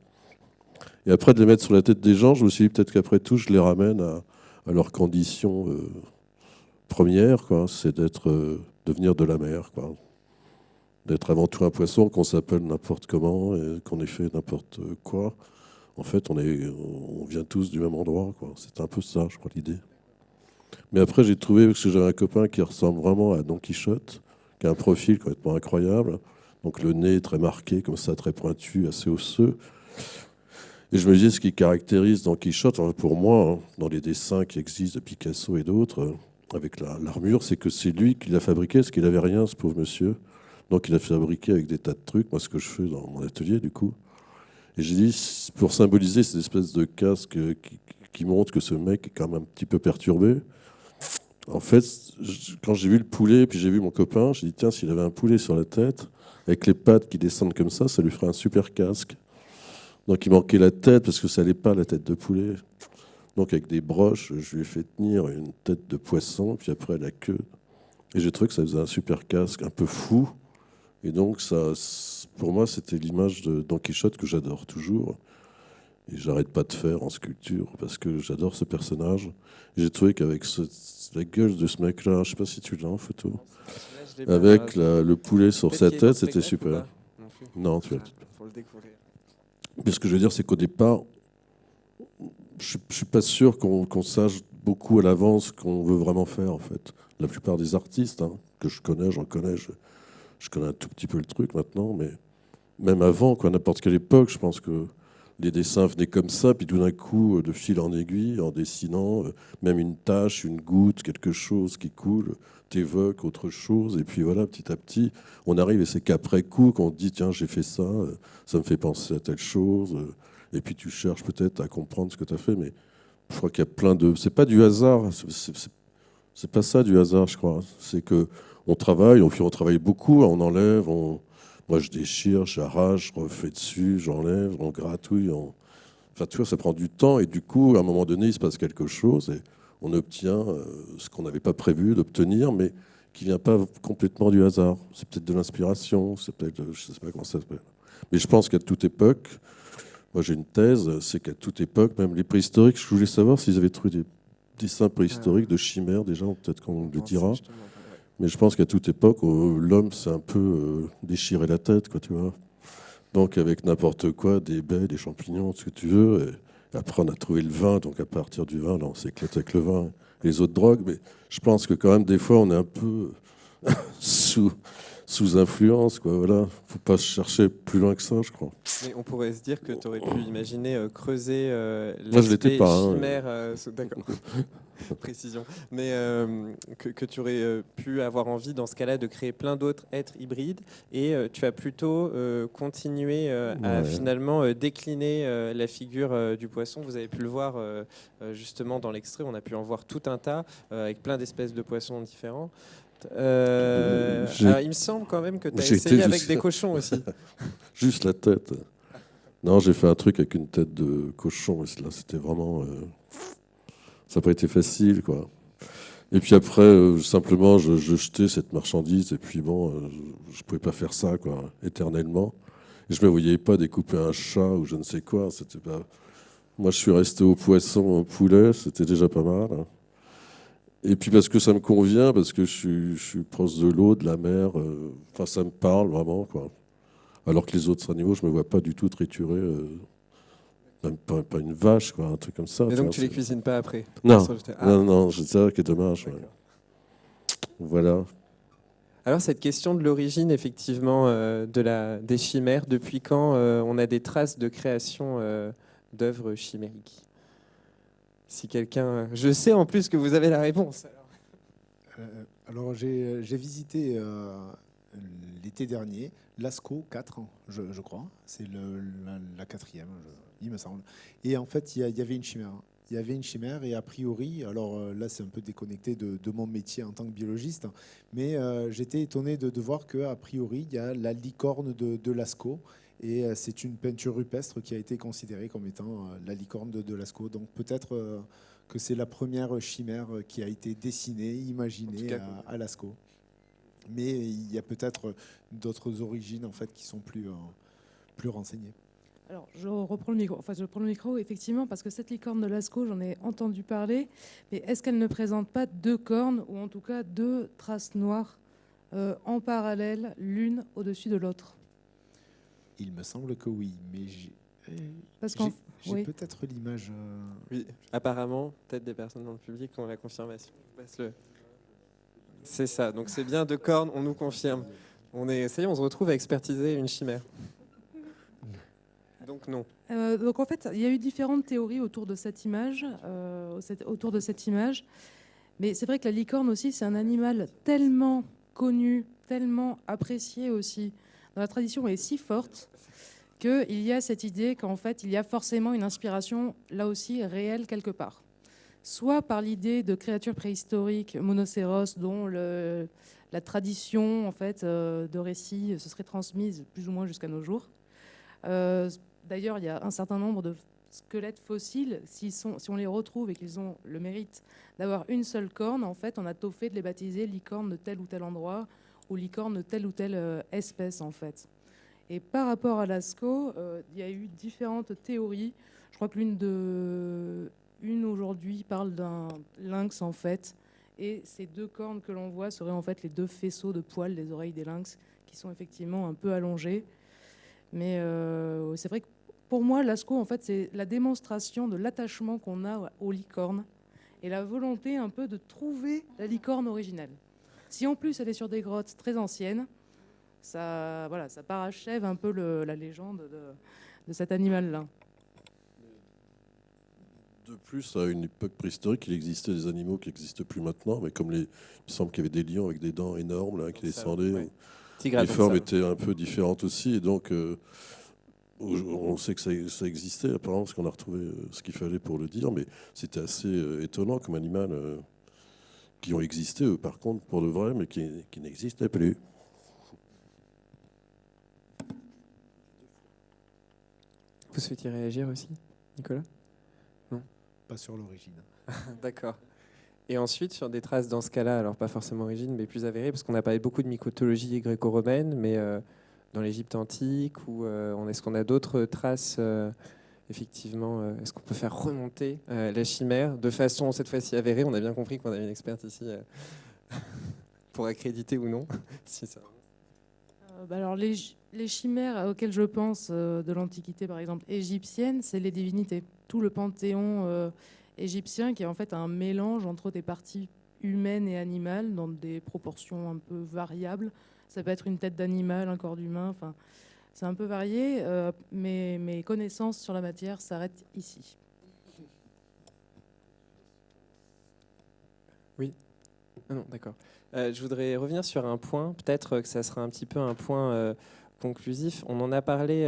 Et après, de les mettre sur la tête des gens, je me suis dit peut-être qu'après tout, je les ramène à leur condition première, quoi. C'est de venir de la mer, quoi. D'être avant tout un poisson, qu'on s'appelle n'importe comment, et qu'on ait fait n'importe quoi. En fait, on vient tous du même endroit, quoi. C'est un peu ça, je crois, l'idée. Mais après, j'ai trouvé, parce que j'avais un copain qui ressemble vraiment à Don Quichotte, qui a un profil complètement incroyable. Donc le nez très marqué, comme ça, très pointu, assez osseux. Et je me disais, ce qui caractérise Don Quichotte, enfin, pour moi, hein, dans les dessins qui existent de Picasso et d'autres, avec l'armure, c'est que c'est lui qui l'a fabriqué, parce qu'il n'avait rien, ce pauvre monsieur. Donc il a fabriqué avec des tas de trucs, moi ce que je fais dans mon atelier du coup. Et j'ai dit, pour symboliser cette espèce de casque qui montre que ce mec est quand même un petit peu perturbé, en fait, quand j'ai vu le poulet, puis j'ai vu mon copain, j'ai dit, tiens, s'il avait un poulet sur la tête, avec les pattes qui descendent comme ça lui ferait un super casque. Donc il manquait la tête, parce que ça n'allait pas la tête de poulet. Donc avec des broches, je lui ai fait tenir une tête de poisson, puis après la queue. Et j'ai trouvé que ça faisait un super casque, un peu fou. Et donc, ça, pour moi, c'était l'image de Don Quichotte que j'adore toujours. Et j'arrête pas de faire en sculpture parce que j'adore ce personnage. Et j'ai trouvé qu'avec la gueule de ce mec-là, je sais pas si tu l'as en photo, avec le poulet sur sa tête, c'était super. Non, tu l'as. Faut le découvrir. Mais ce que je veux dire, c'est qu'au départ, je suis pas sûr qu'on sache beaucoup à l'avance ce qu'on veut vraiment faire, en fait. La plupart des artistes que je connais, j'en connais, je connais un tout petit peu le truc maintenant, mais même avant, à n'importe quelle époque, je pense que les dessins venaient comme ça, puis tout d'un coup, de fil en aiguille, en dessinant, même une tache, une goutte, quelque chose qui coule, t'évoque autre chose, et puis voilà, petit à petit, on arrive, et c'est qu'après coup, qu'on te dit, tiens, j'ai fait ça, ça me fait penser à telle chose, et puis tu cherches peut-être à comprendre ce que tu as fait, mais je crois qu'il y a plein de... C'est pas du hasard, c'est pas ça du hasard, je crois. C'est que on travaille, on travaille beaucoup, on enlève, moi je déchire, j'arrache, je refais dessus, j'enlève, on gratouille. Enfin, tu vois, ça prend du temps et du coup, à un moment donné, il se passe quelque chose et on obtient ce qu'on n'avait pas prévu d'obtenir, mais qui vient pas complètement du hasard. C'est peut-être de l'inspiration, c'est peut-être, je sais pas comment ça s'appelle. Mais je pense qu'à toute époque, moi j'ai une thèse, c'est qu'à toute époque, même les préhistoriques, je voulais savoir s'ils avaient trouvé des dessins préhistoriques de chimères, déjà, peut-être qu'on le dira. Mais je pense qu'à toute époque, l'homme s'est un peu déchiré la tête, quoi, tu vois. Donc avec n'importe quoi, des baies, des champignons, ce que tu veux. Et après, on a trouvé le vin. Donc à partir du vin, là, on s'éclate avec le vin et les autres drogues. Mais je pense que quand même, des fois, on est un peu sous influence, quoi. Voilà. Faut pas chercher plus loin que ça, je crois. Mais on pourrait se dire que tu aurais pu imaginer creuser Moi, je l'étais pas, chimère. D'accord. Précision. Mais que tu aurais pu avoir envie, dans ce cas-là, de créer plein d'autres êtres hybrides. Et tu as plutôt continué à finalement décliner la figure du poisson. Vous avez pu le voir justement dans l'extrait. On a pu en voir tout un tas avec plein d'espèces de poissons différents. Alors, il me semble quand même que tu as essayé avec des cochons aussi. Juste la tête. Non, j'ai fait un truc avec une tête de cochon. Et là, c'était vraiment... ça n'a pas été facile, quoi. Et puis après, simplement, je jetais cette marchandise. Et puis bon, je ne pouvais pas faire ça, quoi, éternellement. Et je ne me voyais pas découper un chat ou je ne sais quoi. C'était pas... Moi, je suis resté au poisson, au poulet. C'était déjà pas mal, hein. Et puis parce que ça me convient, parce que je suis proche de l'eau, de la mer, enfin ça me parle vraiment, quoi. Alors que les autres animaux, je me vois pas du tout triturer, même pas une vache, quoi, un truc comme ça. Et donc tu les cuisines pas après? Non, non, c'est ça qui est dommage. Ouais. Voilà. Alors cette question de l'origine, effectivement, des chimères, depuis quand on a des traces de création d'œuvres chimériques? Si quelqu'un... Je sais en plus que vous avez la réponse. Alors j'ai visité l'été dernier Lascaux 4, je crois. C'est la quatrième, il me semble. Et en fait, il y avait une chimère. Il y avait une chimère et a priori, alors là c'est un peu déconnecté de mon métier en tant que biologiste, mais j'étais étonné de voir qu'a priori il y a la licorne de Lascaux et c'est une peinture rupestre qui a été considérée comme étant la licorne de Lascaux. Donc peut-être que c'est la première chimère qui a été dessinée, imaginée à Lascaux. Mais il y a peut-être d'autres origines en fait qui sont plus renseignées. Alors, je reprends le micro. Enfin, je prends le micro, effectivement, parce que cette licorne de Lascaux, j'en ai entendu parler. Mais est-ce qu'elle ne présente pas deux cornes, ou en tout cas deux traces noires en parallèle, l'une au-dessus de l'autre? Il me semble que oui, mais j'ai oui. peut-être l'image. Oui, apparemment, peut-être des personnes dans le public ont la confirmation. C'est ça, donc c'est bien deux cornes, on nous confirme. Ça y est, on se retrouve à expertiser une chimère. Donc non. Donc en fait, il y a eu différentes théories autour de cette image, Mais c'est vrai que la licorne aussi, c'est un animal tellement connu, tellement apprécié aussi dans la tradition, et si forte qu'il y a cette idée qu'en fait, il y a forcément une inspiration, là aussi, réelle quelque part. Soit par l'idée de créatures préhistoriques, monocéros, dont la tradition en fait, de récits se serait transmise plus ou moins jusqu'à nos jours. D'ailleurs, il y a un certain nombre de squelettes fossiles, si on les retrouve et qu'ils ont le mérite d'avoir une seule corne, en fait, on a tôt fait de les baptiser licorne de tel ou tel endroit ou licorne de telle ou telle espèce, en fait. Et par rapport à Lascaux, il y a eu différentes théories. Je crois que une aujourd'hui parle d'un lynx, en fait, et ces deux cornes que l'on voit seraient en fait les deux faisceaux de poils des oreilles des lynx qui sont effectivement un peu allongés. Mais c'est vrai que pour moi, Lascaux, en fait, c'est la démonstration de l'attachement qu'on a aux licornes et la volonté un peu de trouver la licorne originelle. Si en plus elle est sur des grottes très anciennes, ça parachève un peu la légende de cet animal-là. De plus, à une époque préhistorique, il existait des animaux qui n'existent plus maintenant, mais comme il me semble qu'il y avait des lions avec des dents énormes là, qui descendaient. Ouais. Les formes étaient un peu différentes aussi, et donc on sait que ça existait apparemment parce qu'on a retrouvé ce qu'il fallait pour le dire, mais c'était assez étonnant comme animal qui ont existé, eux, par contre, pour de vrai, mais qui n'existaient plus. Vous souhaitiez réagir aussi, Nicolas? Non. Pas sur l'origine. D'accord. Et ensuite, sur des traces dans ce cas-là, alors pas forcément origine, mais plus avérées, parce qu'on a parlé beaucoup de mycologie gréco-romaine, mais dans l'Égypte antique, ou est-ce qu'on a d'autres traces, effectivement, est-ce qu'on peut faire remonter la chimère de façon, cette fois-ci, avérée? On a bien compris qu'on avait une experte ici pour accréditer ou non. Si ça... Alors les chimères auxquelles je pense de l'Antiquité, par exemple, égyptienne, c'est les divinités. Tout le panthéon égyptien qui est en fait un mélange entre des parties humaines et animales dans des proportions un peu variables. Ça peut être une tête d'animal, un corps d'humain, enfin, c'est un peu varié, mais mes connaissances sur la matière s'arrêtent ici. Oui. Ah non, d'accord. Je voudrais revenir sur un point, peut-être que ça sera un petit peu un point conclusif. On en a parlé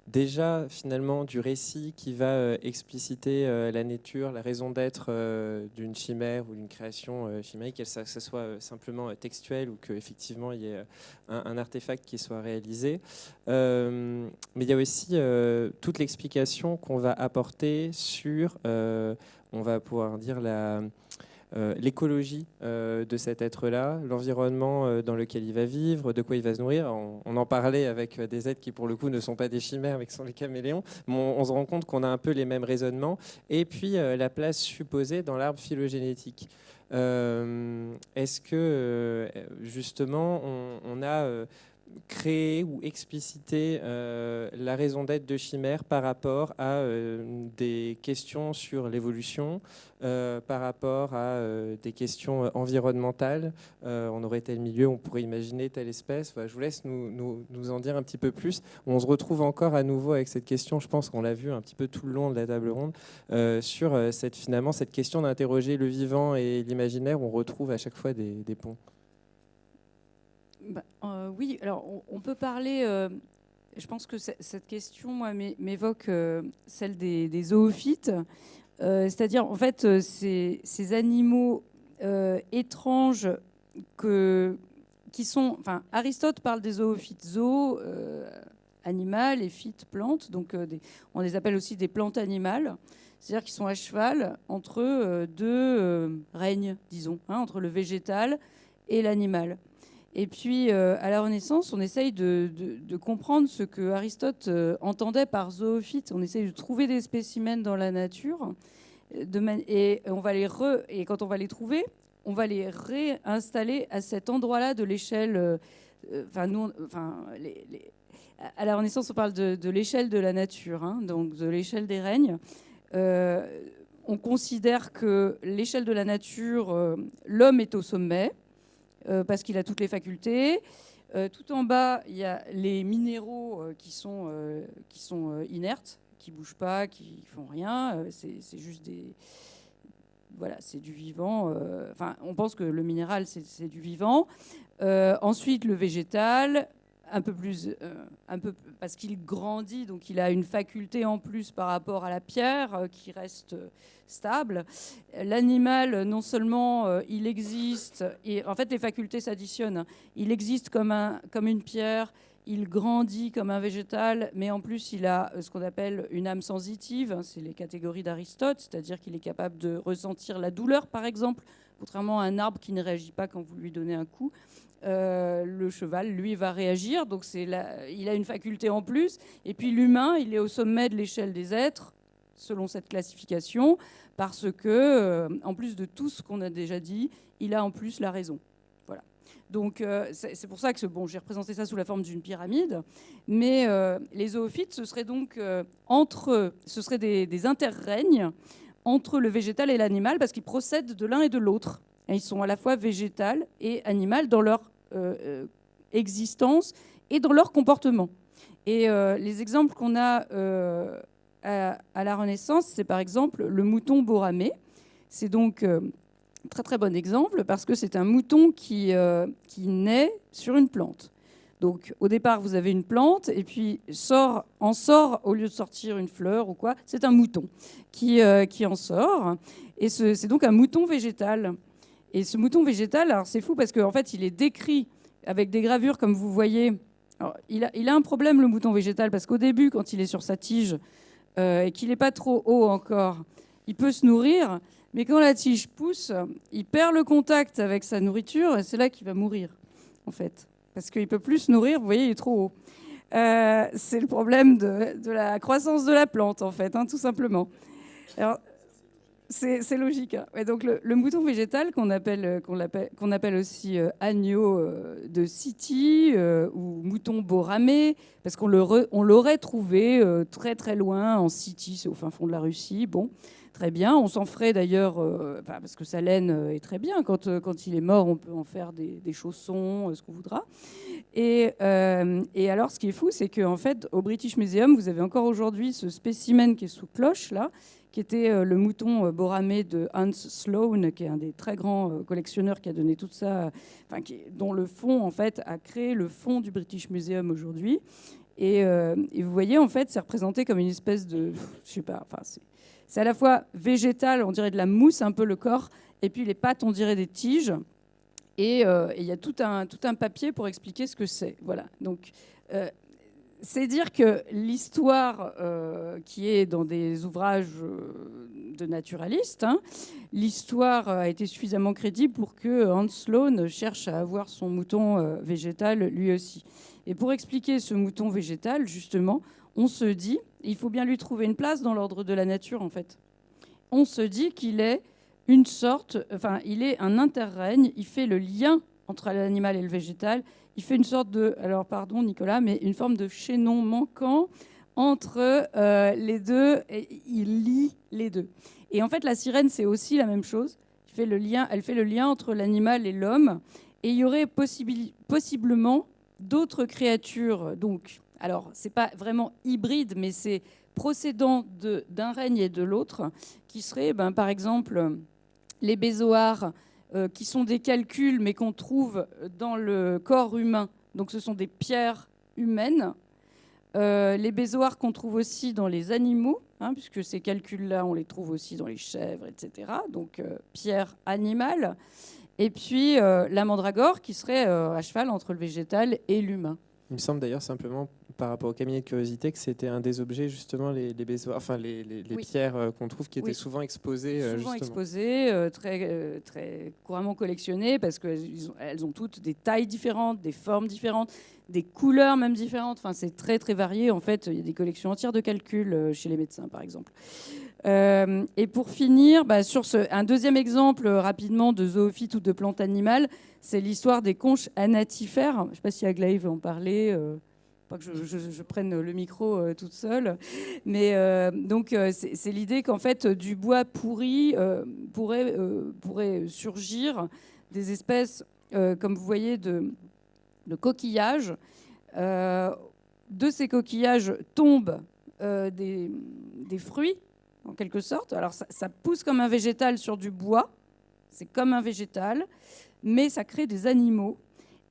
déjà finalement du récit qui va expliciter la nature, la raison d'être d'une chimère ou d'une création chimérique, que ça soit simplement textuel ou qu'effectivement il y ait un artefact qui soit réalisé. Mais il y a aussi toute l'explication qu'on va apporter sur, on va pouvoir dire, l'écologie de cet être-là, l'environnement dans lequel il va vivre, de quoi il va se nourrir. On en parlait avec des êtres qui, pour le coup, ne sont pas des chimères, mais qui sont les caméléons. On se rend compte qu'on a un peu les mêmes raisonnements. Et puis, la place supposée dans l'arbre phylogénétique. Est-ce que, justement, on a... créer ou expliciter la raison d'être de Chimère par rapport à des questions sur l'évolution, par rapport à des questions environnementales. On aurait tel milieu, on pourrait imaginer telle espèce. Voilà, je vous laisse nous en dire un petit peu plus. On se retrouve encore à nouveau avec cette question, je pense qu'on l'a vu un petit peu tout le long de la table ronde, sur finalement cette question d'interroger le vivant et l'imaginaire. On retrouve à chaque fois des ponts. Oui, alors on peut parler. Je pense que cette question, moi, m'évoque celle des zoophytes, c'est-à-dire en fait ces animaux étranges qui sont. Enfin, Aristote parle des zoophytes, zoos animal et phytes plantes, donc on les appelle aussi des plantes animales. C'est-à-dire qu'ils sont à cheval entre deux règnes, disons, entre le végétal et l'animal. Et puis, à la Renaissance, on essaye de comprendre ce que Aristote entendait par zoophyte. On essaye de trouver des spécimens dans la nature. Et quand on va les trouver, on va les réinstaller à cet endroit-là de l'échelle. À la Renaissance, on parle de l'échelle de la nature, donc de l'échelle des règnes. On considère que l'échelle de la nature, l'homme est au sommet. Parce qu'il a toutes les facultés. Tout en bas, il y a les minéraux qui sont inertes, qui ne bougent pas, qui ne font rien. C'est juste des... Voilà, c'est du vivant. On pense que le minéral, c'est du vivant. Ensuite, le végétal, un peu parce qu'il grandit, donc il a une faculté en plus par rapport à la pierre qui reste stable. L'animal, non seulement il existe, et en fait les facultés s'additionnent. Il existe comme une pierre, il grandit comme un végétal, mais en plus il a ce qu'on appelle une âme sensitive. C'est les catégories d'Aristote, c'est-à-dire qu'il est capable de ressentir la douleur, par exemple, contrairement à un arbre qui ne réagit pas quand vous lui donnez un coup. Le cheval, lui, va réagir, donc il a une faculté en plus. Et puis l'humain, il est au sommet de l'échelle des êtres, selon cette classification, parce que, en plus de tout ce qu'on a déjà dit, il a en plus la raison. Voilà. Donc c'est pour ça que j'ai représenté ça sous la forme d'une pyramide. Mais les zoophytes, ce serait donc des interrègnes entre le végétal et l'animal, parce qu'ils procèdent de l'un et de l'autre. Et ils sont à la fois végétal et animal dans leur existence et dans leur comportement. Et les exemples qu'on a à la Renaissance, c'est par exemple le mouton Borromée. C'est donc un très très bon exemple parce que c'est un mouton qui naît sur une plante. Donc au départ, vous avez une plante et puis en sort, au lieu de sortir une fleur ou quoi, c'est un mouton qui en sort. Et c'est donc un mouton végétal. Et ce mouton végétal, alors c'est fou parce qu'en fait, il est décrit avec des gravures comme vous voyez. Alors, il a un problème, le mouton végétal, parce qu'au début, quand il est sur sa tige et qu'il n'est pas trop haut encore, il peut se nourrir. Mais quand la tige pousse, il perd le contact avec sa nourriture et c'est là qu'il va mourir, en fait. Parce qu'il ne peut plus se nourrir, vous voyez, il est trop haut. C'est le problème de la croissance de la plante, en fait, tout simplement. Alors, c'est logique. Et donc le mouton végétal qu'on appelle aussi agneau de City ou mouton Borromée, parce qu'on l'aurait trouvé très très loin en City, c'est au fin fond de la Russie. Bon, très bien. On s'en ferait d'ailleurs, parce que sa laine est très bien. Quand il est mort, on peut en faire des chaussons, ce qu'on voudra. Et alors, ce qui est fou, c'est qu'en fait, au British Museum, vous avez encore aujourd'hui ce spécimen qui est sous cloche là, qui était le mouton Borromée de Hans Sloane, qui est un des très grands collectionneurs qui a donné tout ça, dont le fond, en fait, a créé le fond du British Museum aujourd'hui. Et vous voyez, en fait, c'est représenté comme une espèce de... Je sais pas, c'est à la fois végétal, on dirait de la mousse, un peu le corps, et puis les pattes, on dirait des tiges. Et il y a tout un papier pour expliquer ce que c'est. Voilà. Donc... c'est dire que l'histoire qui est dans des ouvrages de naturalistes, l'histoire a été suffisamment crédible pour que Hans Sloane cherche à avoir son mouton végétal lui aussi. Et pour expliquer ce mouton végétal, justement, on se dit, il faut bien lui trouver une place dans l'ordre de la nature, en fait. On se dit qu'il est il est un interrègne, il fait le lien entre l'animal et le végétal. il fait une sorte de, alors pardon Nicolas, mais une forme de chaînon manquant entre les deux, et il lie les deux. Et en fait, la sirène, c'est aussi la même chose. Elle fait le lien entre l'animal et l'homme. Et il y aurait possiblement d'autres créatures. Donc, alors, c'est pas vraiment hybride, mais c'est procédant d'un règne et de l'autre, qui seraient, par exemple, les bézoars, qui sont des calculs, mais qu'on trouve dans le corps humain. Donc, ce sont des pierres humaines. Les bézoars qu'on trouve aussi dans les animaux, puisque ces calculs-là, on les trouve aussi dans les chèvres, etc. Donc, pierre animale. Et puis, la mandragore, qui serait à cheval entre le végétal et l'humain. Il me semble d'ailleurs, simplement, par rapport au cabinet de curiosité, que c'était un des objets, justement, les bézoars, enfin, les Oui. pierres qu'on trouve qui étaient Oui. souvent exposées. Souvent justement. exposées, très couramment collectionnées, parce qu'elles ont toutes des tailles différentes, des formes différentes, des couleurs même différentes. Enfin, c'est très, très varié. En fait, il y a des collections entières de calculs chez les médecins, par exemple. Et pour finir, sur un deuxième exemple rapidement de zoophyte ou de plante animale, c'est l'histoire des conches anatifères. Je ne sais pas si Aglaé veut en parler. Pas que je prenne le micro toute seule. Mais donc, c'est l'idée qu'en fait, du bois pourri pourrait surgir des espèces, comme vous voyez, de coquillages. De ces coquillages tombent des fruits, en quelque sorte. Alors, ça pousse comme un végétal sur du bois. C'est comme un végétal, mais ça crée des animaux.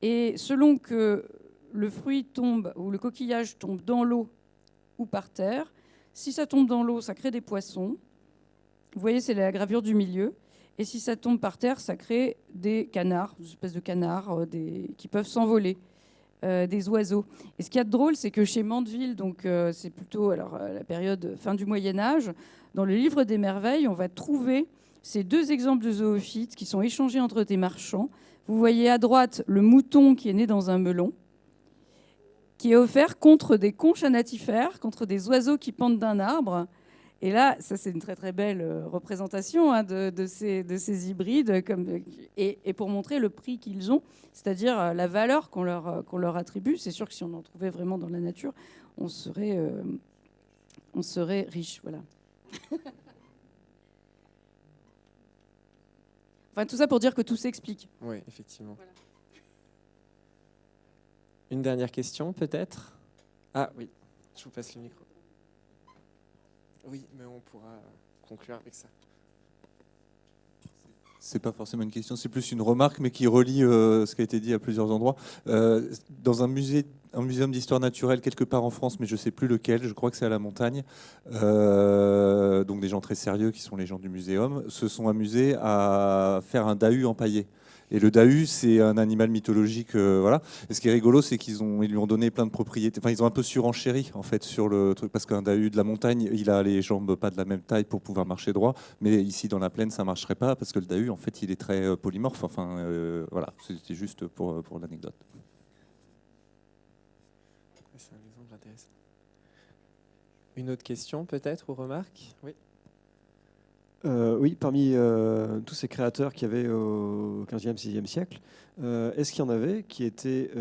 Et selon que le fruit tombe ou le coquillage tombe dans l'eau ou par terre, si ça tombe dans l'eau, ça crée des poissons. Vous voyez, c'est la gravure du milieu. Et si ça tombe par terre, ça crée des canards, des espèces de canards qui peuvent s'envoler. Des oiseaux. Et ce qu'il y a de drôle, c'est que chez Mandeville, donc c'est plutôt la période fin du Moyen-Âge, dans le livre des merveilles, on va trouver ces deux exemples de zoophytes qui sont échangés entre des marchands. Vous voyez à droite le mouton qui est né dans un melon, qui est offert contre des conches anatifères, contre des oiseaux qui pendent d'un arbre. Et là, ça c'est une très très belle représentation de ces hybrides, et pour montrer le prix qu'ils ont, c'est-à-dire la valeur qu'on leur attribue. C'est sûr que si on en trouvait vraiment dans la nature, on serait riche. Voilà. Enfin, tout ça pour dire que tout s'explique. Oui, effectivement. Voilà. Une dernière question, peut-être ? Ah oui, je vous passe le micro. Oui, mais on pourra conclure avec ça. C'est pas forcément une question, c'est plus une remarque, mais qui relie ce qui a été dit à plusieurs endroits. Dans un muséum d'histoire naturelle quelque part en France, mais je ne sais plus lequel, je crois que c'est à la Montagne, donc des gens très sérieux qui sont les gens du muséum, se sont amusés à faire un dahu empaillé. Et le dahu, c'est un animal mythologique, voilà. Et ce qui est rigolo, c'est qu'ils lui ont donné plein de propriétés. Enfin, ils ont un peu surenchéri en fait sur le truc, parce qu'un dahu de la montagne, il a les jambes pas de la même taille pour pouvoir marcher droit. Mais ici, dans la plaine, ça marcherait pas parce que le dahu, en fait, il est très polymorphe. Enfin, voilà. C'était juste pour l'anecdote. C'est un exemple intéressant. Une autre question, peut-être, ou remarque ? Oui. Oui, parmi tous ces créateurs qu'il y avait au XVe, XVIe siècle, est-ce qu'il y en avait qui étaient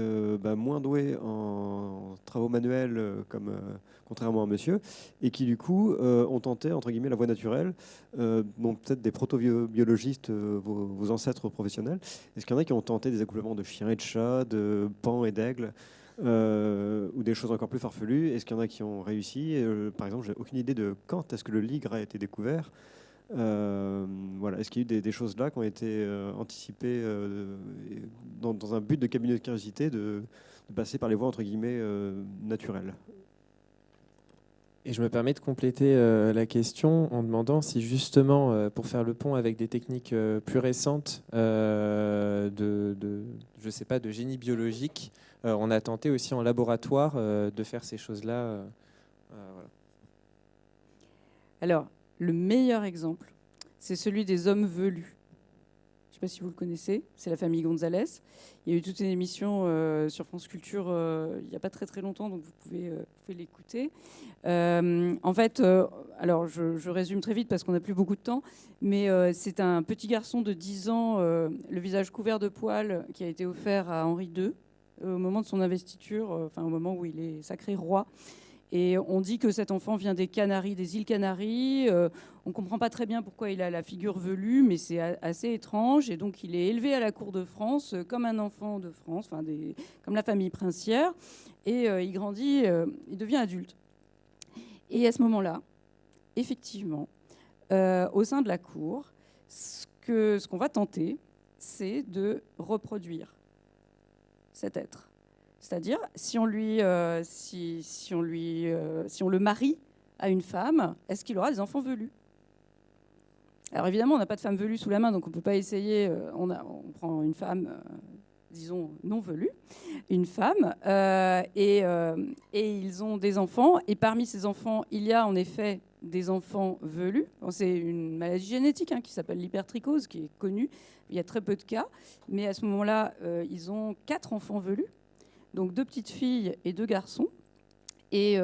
moins doués en travaux manuels, contrairement à monsieur, et qui du coup ont tenté, entre guillemets, la voie naturelle, donc peut-être des proto-biologistes, vos ancêtres professionnels. Est-ce qu'il y en a qui ont tenté des accouplements de chiens et de chats, de paons et d'aigles, ou des choses encore plus farfelues? Est-ce qu'il y en a qui ont réussi? Par exemple, j'ai aucune idée de quand est-ce que le ligre a été découvert. Voilà. Est-ce qu'il y a eu des choses là qui ont été anticipées dans un but de cabinet de curiosité de passer par les voies entre guillemets naturelles? Et je me permets de compléter la question en demandant si justement, pour faire le pont avec des techniques plus récentes je sais pas, de génie biologique, on a tenté aussi en laboratoire de faire ces choses-là. Voilà. Alors, le meilleur exemple, c'est celui des hommes velus. Je ne sais pas si vous le connaissez, c'est la famille Gonzalez. Il y a eu toute une émission sur France Culture il n'y a pas très très longtemps, donc vous pouvez l'écouter. En fait, alors je résume très vite parce qu'on n'a plus beaucoup de temps, mais c'est un petit garçon de 10 ans, le visage couvert de poils, qui a été offert à Henri II, au moment de son investiture, au moment où il est sacré roi. Et on dit que cet enfant vient des Canaries, des îles Canaries. On ne comprend pas très bien pourquoi il a la figure velue, mais c'est assez étrange. Et donc, il est élevé à la cour de France comme un enfant de France, comme la famille princière. Et il grandit, il devient adulte. Et à ce moment-là, effectivement, au sein de la cour, ce qu'on va tenter, c'est de reproduire cet être. C'est-à-dire, si on le marie à une femme, est-ce qu'il aura des enfants velus? Alors évidemment, on n'a pas de femme velue sous la main, donc on ne peut pas essayer. On prend une femme, disons, non velue, une femme, et ils ont des enfants. Et parmi ces enfants, il y a en effet des enfants velus. Bon, c'est une maladie génétique qui s'appelle l'hypertrichose, qui est connue. Il y a très peu de cas. Mais à ce moment-là, ils ont 4 enfants velus. Donc 2 petites filles et 2 garçons. Et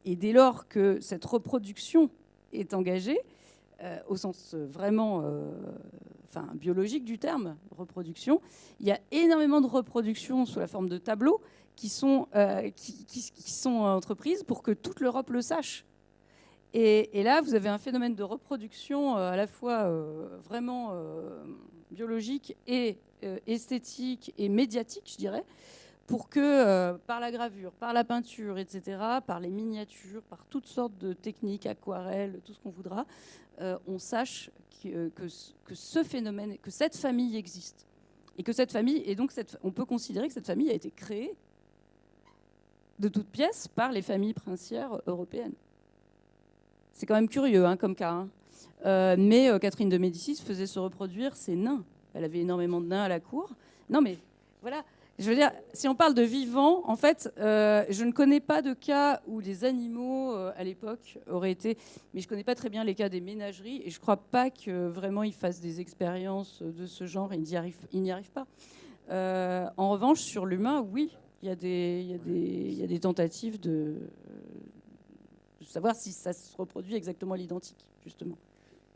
dès lors que cette reproduction est engagée, au sens vraiment biologique du terme, reproduction, il y a énormément de reproductions sous la forme de tableaux qui sont entreprises pour que toute l'Europe le sache. Et là, vous avez un phénomène de reproduction à la fois vraiment biologique et esthétique et médiatique, je dirais, pour que par la gravure, par la peinture, etc., par les miniatures, par toutes sortes de techniques, aquarelles, tout ce qu'on voudra, on sache que ce phénomène, que cette famille existe. Et que cette famille, et donc on peut considérer que cette famille a été créée de toutes pièces par les familles princières européennes. C'est quand même curieux comme cas. Mais Catherine de Médicis faisait se reproduire ses nains. Elle avait énormément de nains à la cour. Non, mais voilà. Je veux dire, si on parle de vivants, en fait, je ne connais pas de cas où les animaux, à l'époque, auraient été... Mais je ne connais pas très bien les cas des ménageries. Et je ne crois pas que vraiment ils fassent des expériences de ce genre. Ils n'y arrivent pas. En revanche, sur l'humain, oui, il y a des tentatives de savoir si ça se reproduit exactement à l'identique, justement.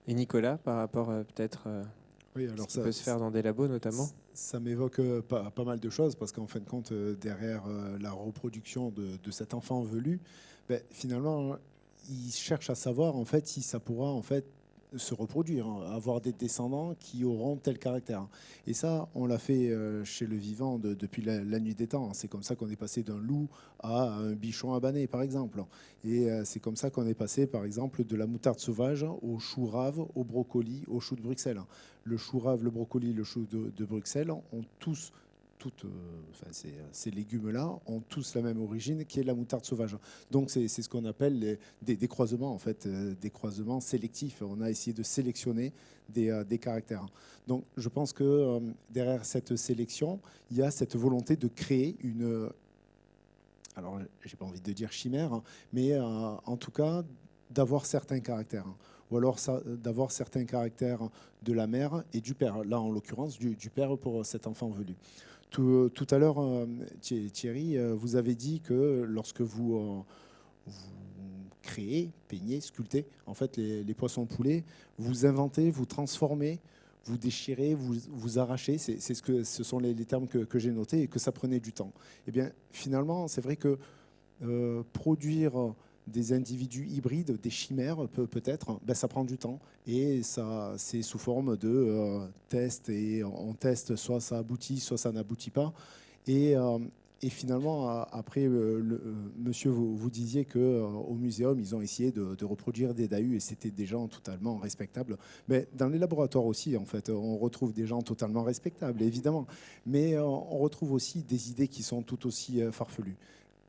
Et Nicolas, par rapport peut-être oui, alors ça peut se faire dans des labos notamment? Ça m'évoque pas mal de choses, parce qu'en fin de compte, derrière la reproduction de cet enfant velu, finalement, il cherche à savoir en fait, si ça pourra en fait, se reproduire, avoir des descendants qui auront tel caractère. Et ça, on l'a fait chez le vivant depuis la nuit des temps. C'est comme ça qu'on est passé d'un loup à un bichon abané, par exemple. Et c'est comme ça qu'on est passé, par exemple, de la moutarde sauvage au chou rave, au brocoli, au chou de Bruxelles. Le chou rave, le brocoli, le chou de Bruxelles ont tous... ces légumes-là ont tous la même origine, qui est la moutarde sauvage. Donc c'est ce qu'on appelle des croisements, en fait, des croisements sélectifs. On a essayé de sélectionner des caractères. Donc je pense que derrière cette sélection, il y a cette volonté de créer une... Alors, j'ai pas envie de dire chimère, mais en tout cas, d'avoir certains caractères. Ou alors d'avoir certains caractères de la mère et du père. Là, en l'occurrence, du père pour cet enfant velu. Tout à l'heure, Thierry, vous avez dit que lorsque vous créez, peignez, sculptez, en fait, les poissons poulets, vous inventez, vous transformez, vous déchirez, vous arrachez. Ce sont les termes que j'ai notés, et que ça prenait du temps. Eh bien, finalement, c'est vrai que produire des individus hybrides, des chimères peut-être, ça prend du temps, et ça c'est sous forme de tests, et on teste, soit ça aboutit, soit ça n'aboutit pas, et finalement après, monsieur, vous disiez qu'au muséum ils ont essayé de reproduire des dahus, et c'était des gens totalement respectables. Mais dans les laboratoires aussi, en fait, on retrouve des gens totalement respectables, évidemment, mais on retrouve aussi des idées qui sont tout aussi farfelues.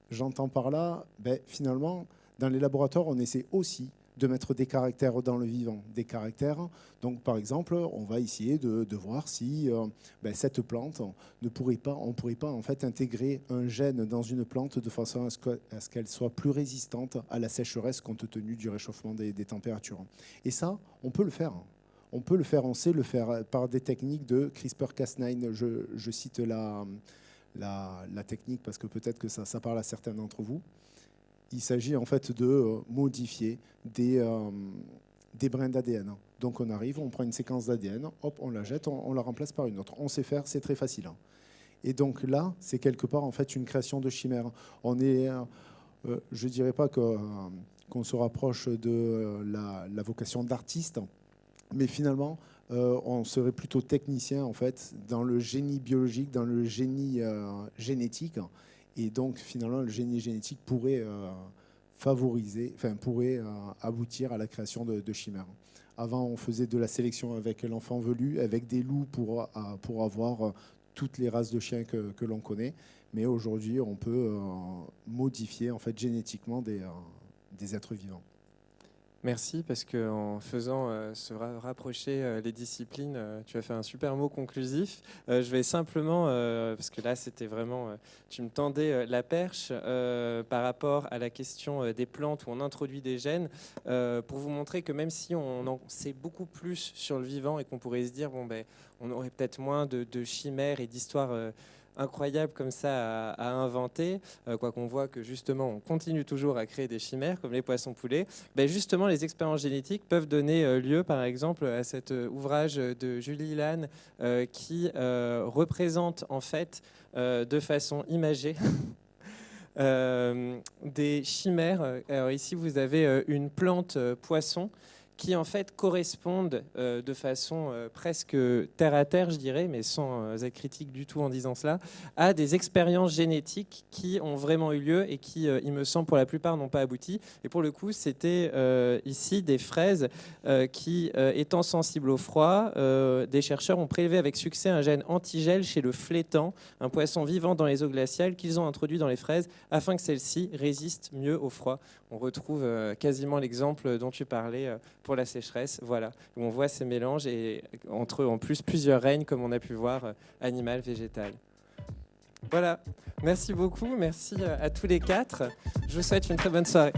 J'entends par là, finalement, dans les laboratoires, on essaie aussi de mettre des caractères dans le vivant, des caractères. Donc, par exemple, on va essayer de voir si cette plante on ne pourrait pas en fait intégrer un gène dans une plante de façon à ce qu'elle soit plus résistante à la sécheresse compte tenu du réchauffement des températures. Et ça, on peut le faire. On peut le faire, on sait le faire par des techniques de CRISPR-Cas9. Je cite la technique parce que peut-être que ça parle à certains d'entre vous. Il s'agit en fait de modifier des brins d'ADN. Donc on arrive, on prend une séquence d'ADN, hop, on la jette, on la remplace par une autre. On sait faire, c'est très facile. Et donc là, c'est quelque part en fait une création de chimère. On est, je ne dirais pas qu'on se rapproche de la vocation d'artiste, mais finalement, on serait plutôt technicien en fait dans le génie biologique, dans le génie génétique. Et donc finalement, le génie génétique pourrait pourrait aboutir à la création de chimères. Avant, on faisait de la sélection avec l'enfant velu, avec des loups pour avoir toutes les races de chiens que l'on connaît. Mais aujourd'hui, on peut modifier en fait génétiquement des êtres vivants. Merci, parce qu'en faisant se rapprocher les disciplines, tu as fait un super mot conclusif. Je vais simplement, parce que là c'était vraiment, tu me tendais la perche par rapport à la question des plantes où on introduit des gènes, pour vous montrer que même si on en sait beaucoup plus sur le vivant et qu'on pourrait se dire, bon, ben, on aurait peut-être moins de chimères et d'histoires incroyable comme ça à inventer, quoi qu'on voit que justement on continue toujours à créer des chimères comme les poissons poulets, ben justement les expériences génétiques peuvent donner lieu par exemple à cet ouvrage de Julie Lannes qui représente en fait de façon imagée des chimères. Alors ici vous avez une plante poisson qui en fait correspondent de façon presque terre à terre, je dirais, mais sans être critique du tout en disant cela, à des expériences génétiques qui ont vraiment eu lieu et qui, il me semble, pour la plupart n'ont pas abouti. Et pour le coup, c'était ici des fraises qui, étant sensibles au froid, des chercheurs ont prélevé avec succès un gène antigel chez le flétan, un poisson vivant dans les eaux glaciales qu'ils ont introduit dans les fraises afin que celles-ci résistent mieux au froid. On retrouve quasiment l'exemple dont tu parlais pour la sécheresse, voilà, où on voit ces mélanges et entre eux en plus plusieurs règnes comme on a pu voir, animal, végétal. Voilà, merci beaucoup, merci à tous les quatre. Je vous souhaite une très bonne soirée.